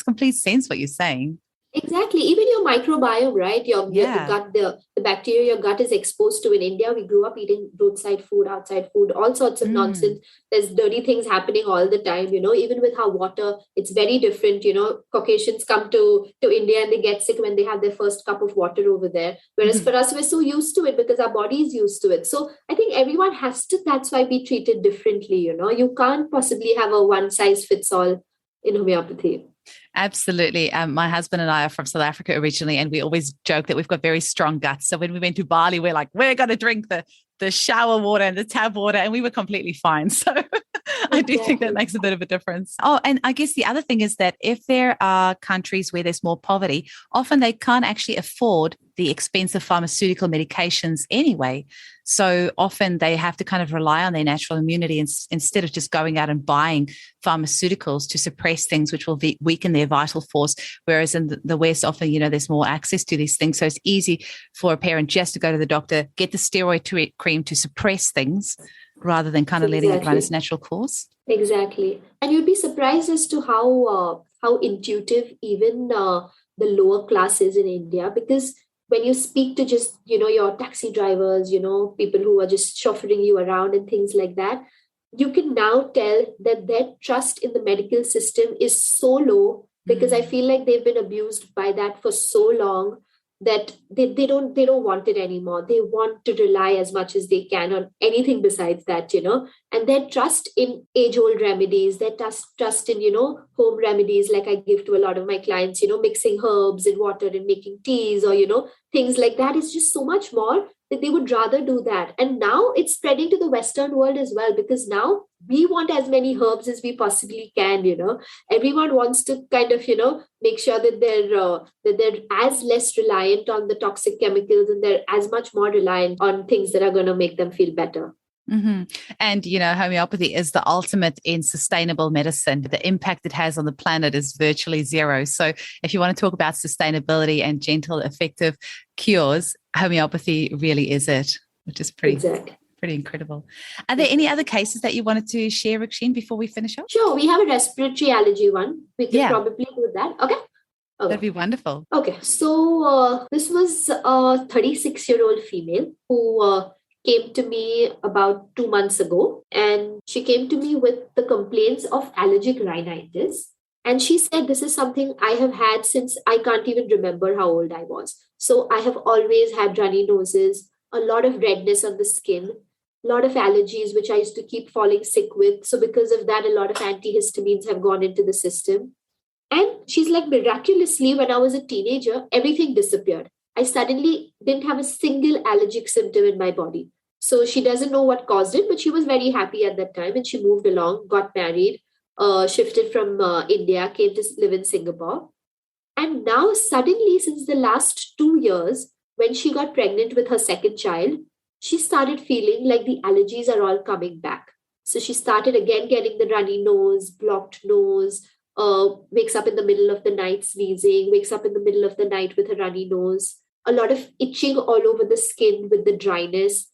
complete sense what you're saying. Exactly. Even your microbiome, right? Your gut, the bacteria your gut is exposed to. In India, we grew up eating roadside food, outside food, all sorts of nonsense. There's dirty things happening all the time, even with our water, it's very different. Caucasians come to India and they get sick when they have their first cup of water over there. Whereas for us, we're so used to it because our body is used to it. So I think everyone has to, that's why be treated differently. You can't possibly have a one size fits all in homeopathy. Absolutely. My husband and I are from South Africa originally, and we always joke that we've got very strong guts. So when we went to Bali, we're like, we're going to drink the shower water and the tap water, and we were completely fine. So I do think that makes a bit of a difference. Oh, and I guess the other thing is that if there are countries where there's more poverty, often they can't actually afford the expensive pharmaceutical medications anyway. So often they have to kind of rely on their natural immunity instead of just going out and buying pharmaceuticals to suppress things which will weaken their vital force. Whereas in the West, often, there's more access to these things. So it's easy for a parent just to go to the doctor, get the steroid cream to suppress things rather than kind of letting it run its natural course. Exactly. And you'd be surprised as to how intuitive even the lower class is in India, because when you speak to just, your taxi drivers, people who are just chauffeuring you around and things like that, you can now tell that their trust in the medical system is so low because I feel like they've been abused by that for so long that they don't want it anymore. They want to rely as much as they can on anything besides that, and their trust in age-old remedies, their trust in, home remedies, like I give to a lot of my clients, mixing herbs in water and making teas or, things like that is just so much more that they would rather do that. And now it's spreading to the Western world as well, because now we want as many herbs as we possibly can, Everyone wants to kind of, make sure that they're as less reliant on the toxic chemicals and they're as much more reliant on things that are going to make them feel better. Mm-hmm. And, homeopathy is the ultimate in sustainable medicine. The impact it has on the planet is virtually zero. So if you want to talk about sustainability and gentle, effective cures, homeopathy really is it, which is pretty incredible. Are there any other cases that you wanted to share, Rukshin, before we finish up? Sure. We have a respiratory allergy one. We can probably do that. Okay. That'd be wonderful. Okay. So this was a 36-year-old female who came to me about 2 months ago, and she came to me with the complaints of allergic rhinitis. And she said, this is something I have had since I can't even remember how old I was. So I have always had runny noses, a lot of redness on the skin, a lot of allergies, which I used to keep falling sick with. So because of that, a lot of antihistamines have gone into the system. And she's like, miraculously, when I was a teenager, everything disappeared. I suddenly didn't have a single allergic symptom in my body. So she doesn't know what caused it, but she was very happy at that time. And she moved along, got married, shifted from India, came to live in Singapore. And now suddenly, since the last 2 years, when she got pregnant with her second child, she started feeling like the allergies are all coming back. So she started again getting the runny nose, blocked nose, wakes up in the middle of the night sneezing, wakes up in the middle of the night with a runny nose, a lot of itching all over the skin with the dryness.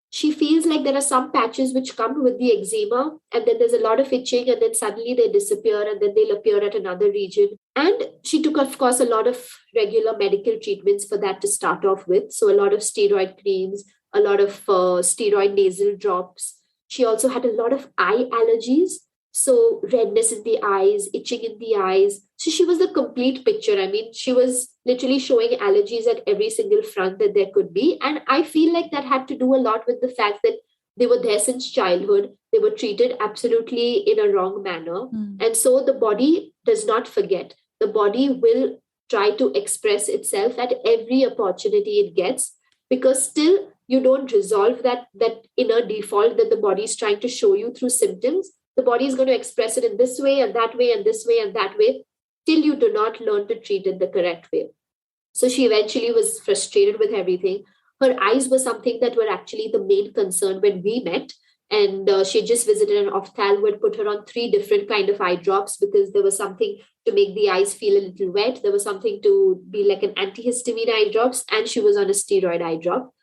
She feels like there are some patches which come with the eczema, and then there's a lot of itching, and then suddenly they disappear, and then they'll appear at another region. And she took, of course, a lot of regular medical treatments for that to start off with. So a lot of steroid creams, a lot of steroid nasal drops. She also had a lot of eye allergies. So redness in the eyes, itching in the eyes. So she was the complete picture. I mean, she was literally showing allergies at every single front that there could be. And I feel like that had to do a lot with the fact that they were there since childhood. They were treated absolutely in a wrong manner. And so the body does not forget. The body will try to express itself at every opportunity it gets, because still you don't resolve that inner default that the body is trying to show you through symptoms. The body is going to express it in this way and that way and this way and that way, till you do not learn to treat it the correct way. So she eventually was frustrated with everything. Her eyes were something that were actually the main concern when we met. And she just visited an ophthalm who had put her on 3 different kind of eye drops, because there was something to make the eyes feel a little wet. There was something to be like an antihistamine eye drops, and she was on a steroid eye drop.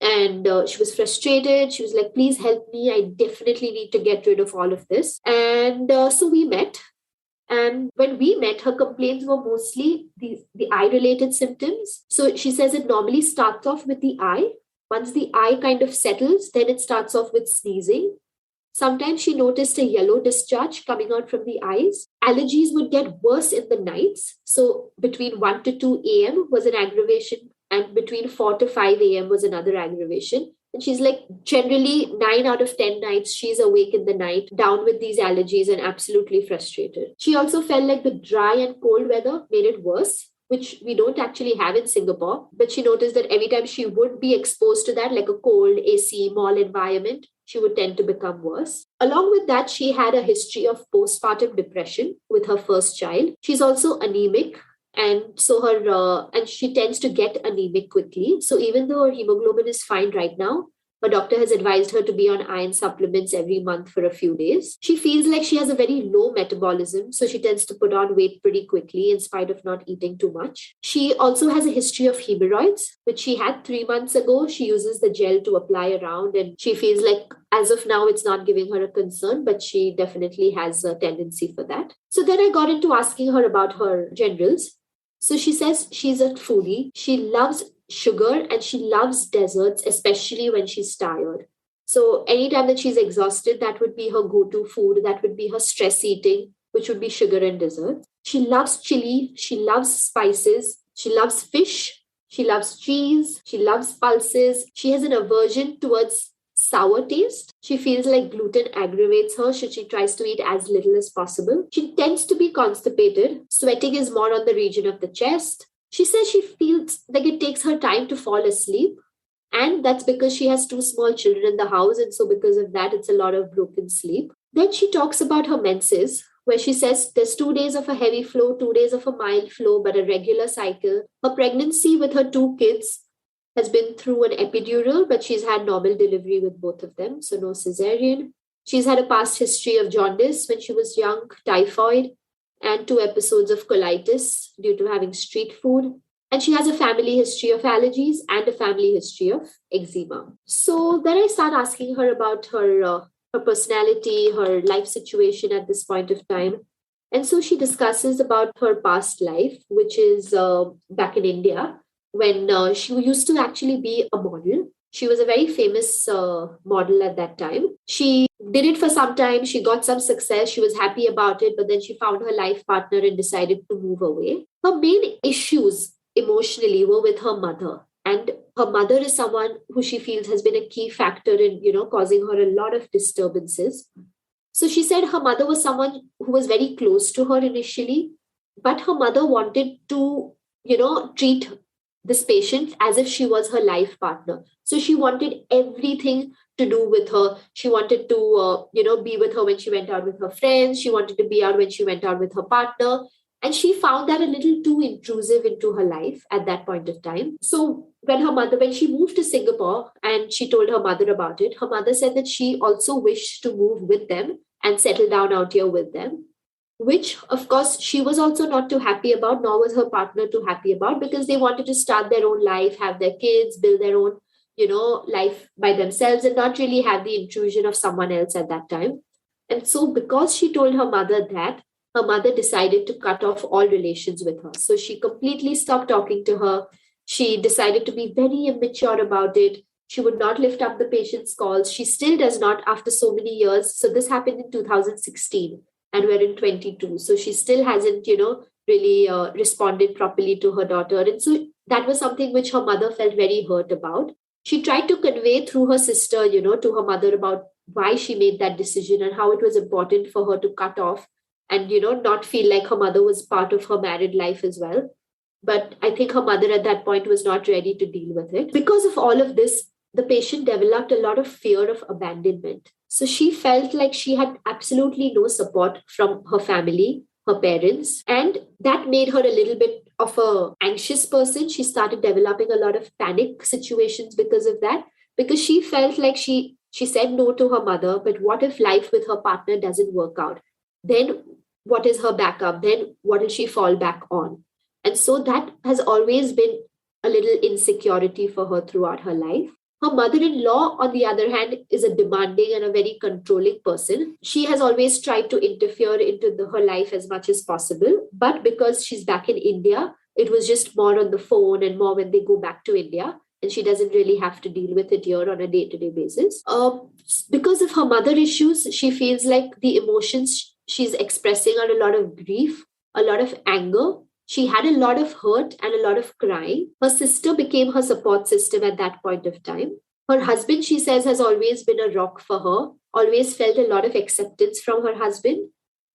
And she was frustrated. She was like, please help me. I definitely need to get rid of all of this. And so we met. And when we met, her complaints were mostly the eye-related symptoms. So she says it normally starts off with the eye. Once the eye kind of settles, then it starts off with sneezing. Sometimes she noticed a yellow discharge coming out from the eyes. Allergies would get worse in the nights. So between 1 to 2 a.m. was an aggravation, and between 4 to 5 a.m. was another aggravation. And she's like, generally 9 out of 10 nights, she's awake in the night, down with these allergies and absolutely frustrated. She also felt like the dry and cold weather made it worse, which we don't actually have in Singapore. But she noticed that every time she would be exposed to that, like a cold, AC, mall environment, she would tend to become worse. Along with that, she had a history of postpartum depression with her first child. She's also anemic. And so and she tends to get anemic quickly. So even though her hemoglobin is fine right now, her doctor has advised her to be on iron supplements every month for a few days. She feels like she has a very low metabolism, so she tends to put on weight pretty quickly in spite of not eating too much. She also has a history of hemorrhoids, which she had 3 months ago. She uses the gel to apply around, and she feels like as of now, it's not giving her a concern, but she definitely has a tendency for that. So then I got into asking her about her generals. So she says she's a foodie. She loves sugar and she loves desserts, especially when she's tired. So anytime that she's exhausted, that would be her go-to food. That would be her stress eating, which would be sugar and dessert. She loves chili. She loves spices. She loves fish. She loves cheese. She loves pulses. She has an aversion towards sour taste. She feels like gluten aggravates her, so she tries to eat as little as possible. She tends to be constipated. Sweating is more on the region of the chest. She says she feels like it takes her time to fall asleep. And that's because she has 2 small children in the house. And so because of that, it's a lot of broken sleep. Then she talks about her menses, where she says there's 2 days of a heavy flow, 2 days of a mild flow, but a regular cycle. Her pregnancy with her 2 kids has been through an epidural, but she's had normal delivery with both of them, so no cesarean. She's had a past history of jaundice when she was young, typhoid, and 2 episodes of colitis due to having street food. And she has a family history of allergies and a family history of eczema. So then I start asking her about her personality, her life situation at this point of time. And so she discusses about her past life, which is back in India, when she used to actually be a model. She was a very famous model at that time. She did it for some time. She got some success. She was happy about it, but then she found her life partner and decided to move away. Her main issues emotionally were with her mother. And her mother is someone who she feels has been a key factor in, causing her a lot of disturbances. So she said her mother was someone who was very close to her initially, but her mother wanted to, treat this patient as if she was her life partner. So she wanted everything to do with her. She wanted to, be with her when she went out with her friends. She wanted to be out when she went out with her partner. And she found that a little too intrusive into her life at that point of time. So when she moved to Singapore and she told her mother about it, her mother said that she also wished to move with them and settle down out here with them, which of course she was also not too happy about, nor was her partner too happy about, because they wanted to start their own life, have their kids, build their own, life by themselves and not really have the intrusion of someone else at that time. And so because she told her mother that, her mother decided to cut off all relations with her. So she completely stopped talking to her. She decided to be very immature about it. She would not lift up the patient's calls. She still does not after so many years. So this happened in 2016 and we're in 22. So she still hasn't, really responded properly to her daughter. And so that was something which her mother felt very hurt about. She tried to convey through her sister, to her mother about why she made that decision and how it was important for her to cut off and, not feel like her mother was part of her married life as well. But I think her mother at that point was not ready to deal with it. Because of all of this, the patient developed a lot of fear of abandonment. So she felt like she had absolutely no support from her family, her parents, and that made her a little bit of a anxious person. She started developing a lot of panic situations because of that, because she felt like she said no to her mother, but what if life with her partner doesn't work out? Then what is her backup? Then what will she fall back on? And so that has always been a little insecurity for her throughout her life. Her mother-in-law, on the other hand, is a demanding and a very controlling person. She has always tried to interfere into her life as much as possible. But because she's back in India, it was just more on the phone and more when they go back to India. And she doesn't really have to deal with it here on a day-to-day basis. Because of her mother issues, she feels like the emotions she's expressing are a lot of grief, a lot of anger. She had a lot of hurt and a lot of crying. Her sister became her support system at that point of time. Her husband, she says, has always been a rock for her, always felt a lot of acceptance from her husband.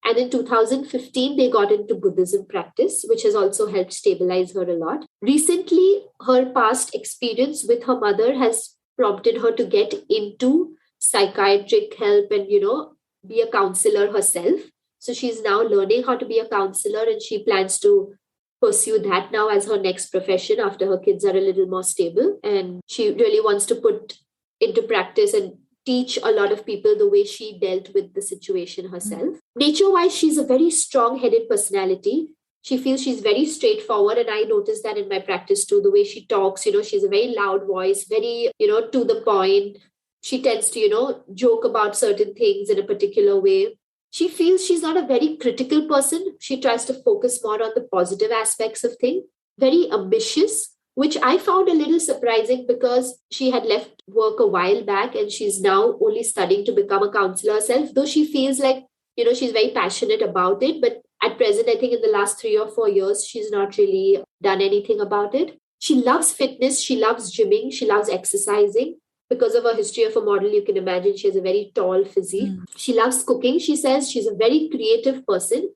And in 2015, they got into Buddhism practice, which has also helped stabilize her a lot. Recently, her past experience with her mother has prompted her to get into psychiatric help and, be a counselor herself. So she's now learning how to be a counselor, and she plans to pursue that now as her next profession after her kids are a little more stable. And she really wants to put into practice and teach a lot of people the way she dealt with the situation herself. Nature-wise, she's a very strong-headed personality. She feels she's very straightforward, and I noticed that in my practice too, the way she talks, she's a very loud voice, very, to the point. She tends to, joke about certain things in a particular way. She feels she's not a very critical person. She tries to focus more on the positive aspects of things. Very ambitious, which I found a little surprising because she had left work a while back and she's now only studying to become a counselor herself, though she feels like, she's very passionate about it. But at present, I think in the last 3 or 4 years, she's not really done anything about it. She loves fitness. She loves gymming. She loves exercising. Because of her history of a model, you can imagine she has a very tall physique. She loves cooking. She says she's a very creative person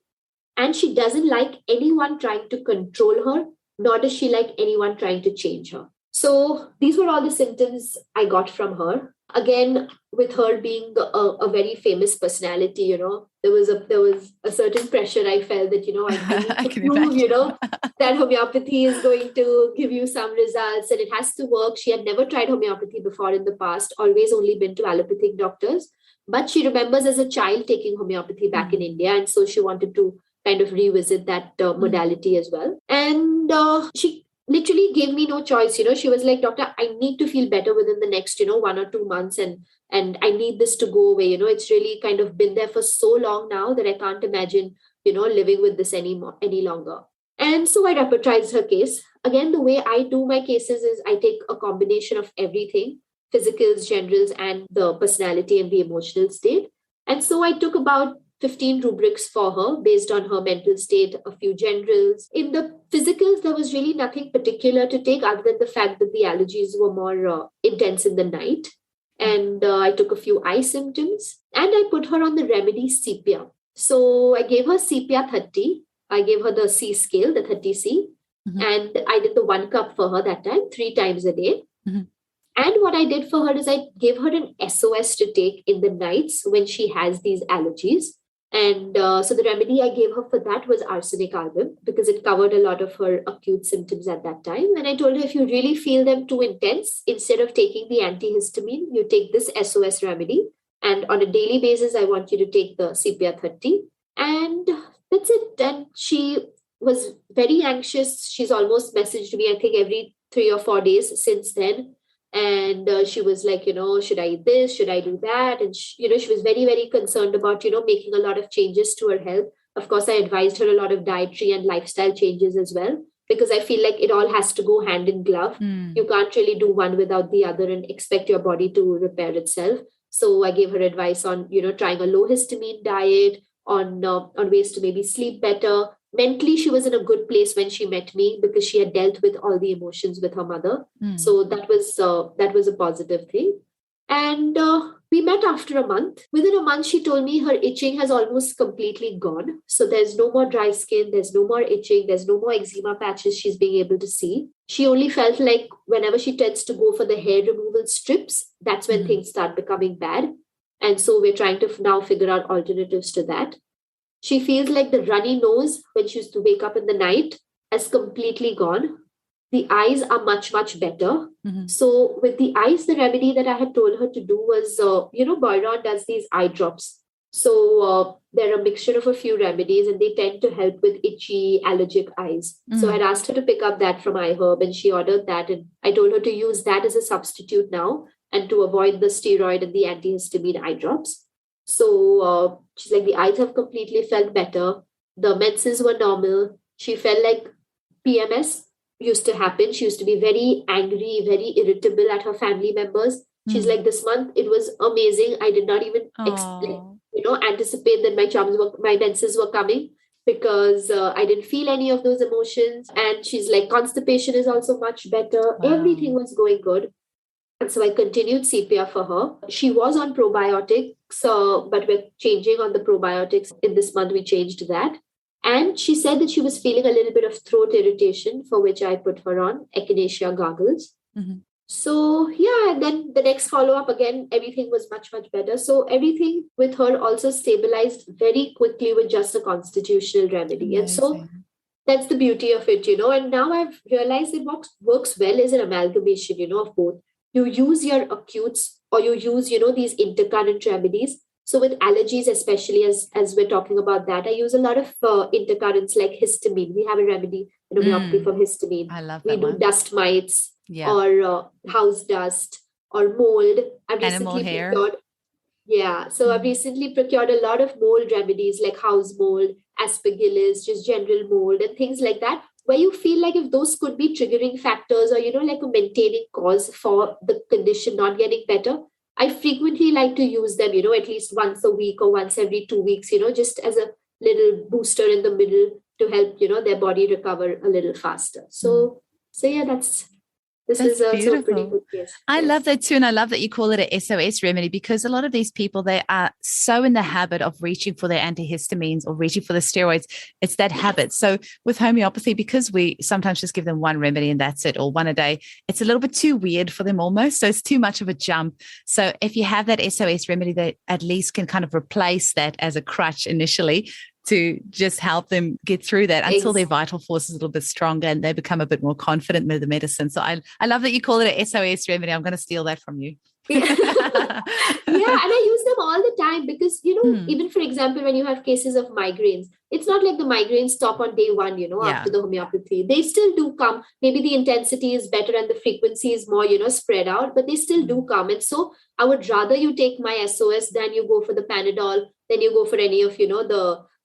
and she doesn't like anyone trying to control her, nor does she like anyone trying to change her. So these were all the symptoms I got from her. Again, with her being a very famous personality, there was a certain pressure I felt that, I need to prove, that homeopathy is going to give you some results and it has to work. She had never tried homeopathy before in the past, always only been to allopathic doctors. But she remembers as a child taking homeopathy back in India. And so she wanted to kind of revisit that modality as well. And she literally gave me no choice. She was like, "Doctor, I need to feel better within the next, 1 or 2 months. And I need this to go away. It's really kind of been there for so long now that I can't imagine, living with this any longer." And so I repertorized her case. Again, the way I do my cases is I take a combination of everything, physicals, generals, and the personality and the emotional state. And so I took about 15 rubrics for her based on her mental state, a few generals. In the physicals, there was really nothing particular to take other than the fact that the allergies were more intense in the night. And I took a few eye symptoms and I put her on the remedy sepia. So I gave her sepia 30. I gave her the C scale, the 30C. And I did the 1 cup for her that time, 3 times a day. And what I did for her is I gave her an SOS to take in the nights when she has these allergies. And so the remedy I gave her for that was arsenic album because it covered a lot of her acute symptoms at that time. And I told her, if you really feel them too intense, instead of taking the antihistamine, you take this SOS remedy. And on a daily basis, I want you to take the sepia 30. And that's it. And she was very anxious. She's almost messaged me, I think, every 3 or 4 days since then. And she was like, should I eat this? Should I do that? And, she was very, very concerned about, making a lot of changes to her health. Of course, I advised her a lot of dietary and lifestyle changes as well, because I feel like it all has to go hand in glove. You can't really do one without the other and expect your body to repair itself. So I gave her advice on, trying a low histamine diet, on ways to maybe sleep better. Mentally, she was in a good place when she met me because she had dealt with all the emotions with her mother. So that was a positive thing. And We met after a month. Within a month, she told me her itching has almost completely gone. So there's no more dry skin, there's no more itching, there's no more eczema patches she's being able to see. She only felt like whenever she tends to go for the hair removal strips, that's when things start becoming bad. And so we're trying to now figure out alternatives to that. She feels like the runny nose when she used to wake up in the night has completely gone. The eyes are much, much better. So with the eyes, the remedy that I had told her to do was, Byron does these eye drops. So they're a mixture of a few remedies and they tend to help with itchy, allergic eyes. So I'd asked her to pick up that from iHerb and she ordered that. And I told her to use that as a substitute now and to avoid the steroid and the antihistamine eye drops. So she's like, the eyes have completely felt better. The menses were normal. She felt like PMS used to happen. She used to be very angry, very irritable at her family members. She's like, this month, it was amazing. I did not even anticipate that my menses were coming because I didn't feel any of those emotions. And she's like, constipation is also much better. Wow. Everything was going good. And so I continued CPR for her. She was on probiotics, but we're changing on the probiotics. In this month, we changed that. And she said that she was feeling a little bit of throat irritation, for which I put her on echinacea goggles. So, and then the next follow-up, again, everything was much, much better. So everything with her also stabilized very quickly with just a constitutional remedy. Amazing. And so that's the beauty of it, And now I've realized that what works well is an amalgamation, of both. You use your acutes or you use, these intercurrent remedies. So with allergies, especially as we're talking about that, I use a lot of intercurrents like histamine. We have a remedy in homeopathy for histamine. I love that. We do dust mites or house dust or mold. Animal hair. So I've recently procured a lot of mold remedies like house mold, aspergillus, just general mold and things like that, where you feel like if those could be triggering factors or, like a maintaining cause for the condition not getting better, I frequently like to use them, at least once a week or once every 2 weeks, just as a little booster in the middle to help, their body recover a little faster. So this is a pretty good case. I love that too. And I love that you call it an SOS remedy because a lot of these people, they are so in the habit of reaching for their antihistamines or reaching for the steroids. It's that habit. So with homeopathy, because we sometimes just give them one remedy and that's it, or one a day, it's a little bit too weird for them almost. So it's too much of a jump. So if you have that SOS remedy that at least can kind of replace that as a crutch initially, to just help them get through that until their vital force is a little bit stronger and they become a bit more confident with the medicine. So I love that you call it an SOS remedy. I'm going to steal that from you. And I use them all the time because, even for example, when you have cases of migraines, it's not like the migraines stop on day one, after the homeopathy. They still do come. Maybe the intensity is better and the frequency is more, spread out, but they still do come. And so I would rather you take my SOS than you go for the Panadol, than you go for any of,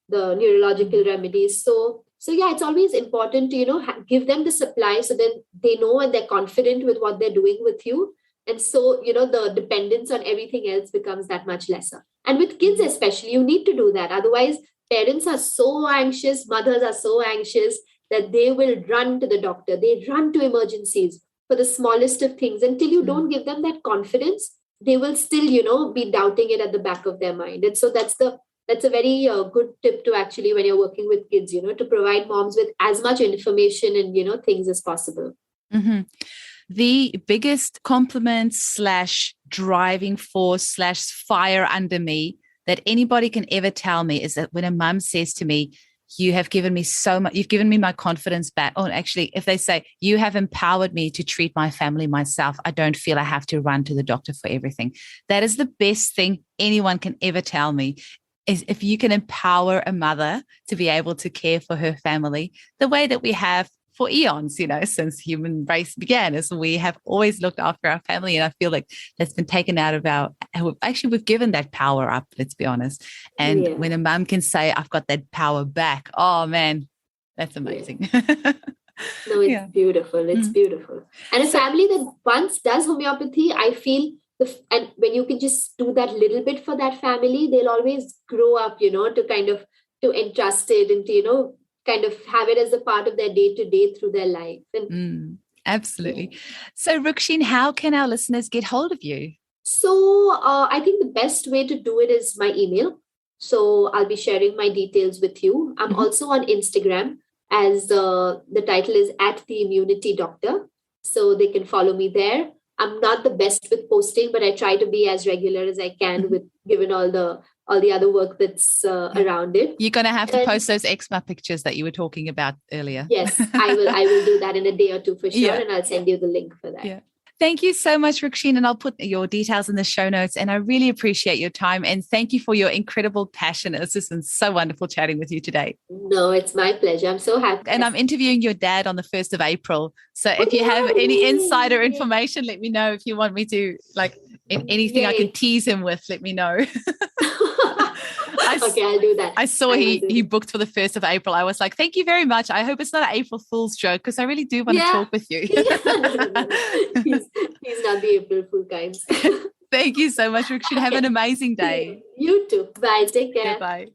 the neurological remedies. So it's always important to, give them the supply so then they know and they're confident with what they're doing with you. And so, the dependence on everything else becomes that much lesser. And with kids especially, you need to do that. Otherwise, parents are so anxious, mothers are so anxious that they will run to the doctor. They run to emergencies for the smallest of things. Until you don't give them that confidence, they will still, be doubting it at the back of their mind. And so that's a very good tip to actually, when you're working with kids, to provide moms with as much information and, things as possible. The biggest compliment / driving force / fire under me that anybody can ever tell me is that when a mum says to me, you have given me so much, you've given me my confidence back. Oh, actually, if they say, you have empowered me to treat my family myself, I don't feel I have to run to the doctor for everything. That is the best thing anyone can ever tell me. Is if you can empower a mother to be able to care for her family the way that we have for eons, since human race began, is we have always looked after our family. And I feel like that's been taken out of we've given that power up, let's be honest. And when a mum can say, I've got that power back, oh man, that's amazing. No, it's beautiful. It's beautiful. And a family that once does homeopathy, I feel and when you can just do that little bit for that family, they'll always grow up, to entrust it and to, kind of have it as a part of their day-to-day through their life. Absolutely. So Rukshin, how can our listeners get hold of you? So I think the best way to do it is my email. So I'll be sharing my details with you. I'm also on Instagram, as the title is @theimmunitydoctor. So they can follow me there. I'm not the best with posting, but I try to be as regular as I can with given all the other work that's around it. You're going to have to post those eczema pictures that you were talking about earlier. Yes, I will do that in a day or two for sure. Yeah. And I'll send you the link for that. Yeah. Thank you so much, Rukshin, and I'll put your details in the show notes. And I really appreciate your time, and thank you for your incredible passion. It's just been so wonderful chatting with you today. No, it's my pleasure. I'm so happy. And I'm interviewing your dad on the 1st of April. So if you have any insider information, let me know. If you want me to, anything I can tease him with, let me know. Okay, I'll do that. I saw he booked for the 1st of April. I was like, thank you very much. I hope it's not an April Fool's joke, because I really do want to talk with you. No. He's not the April Fool kind. Thank you so much, Rukshin. Have an amazing day. You too. Bye. Take care. Bye.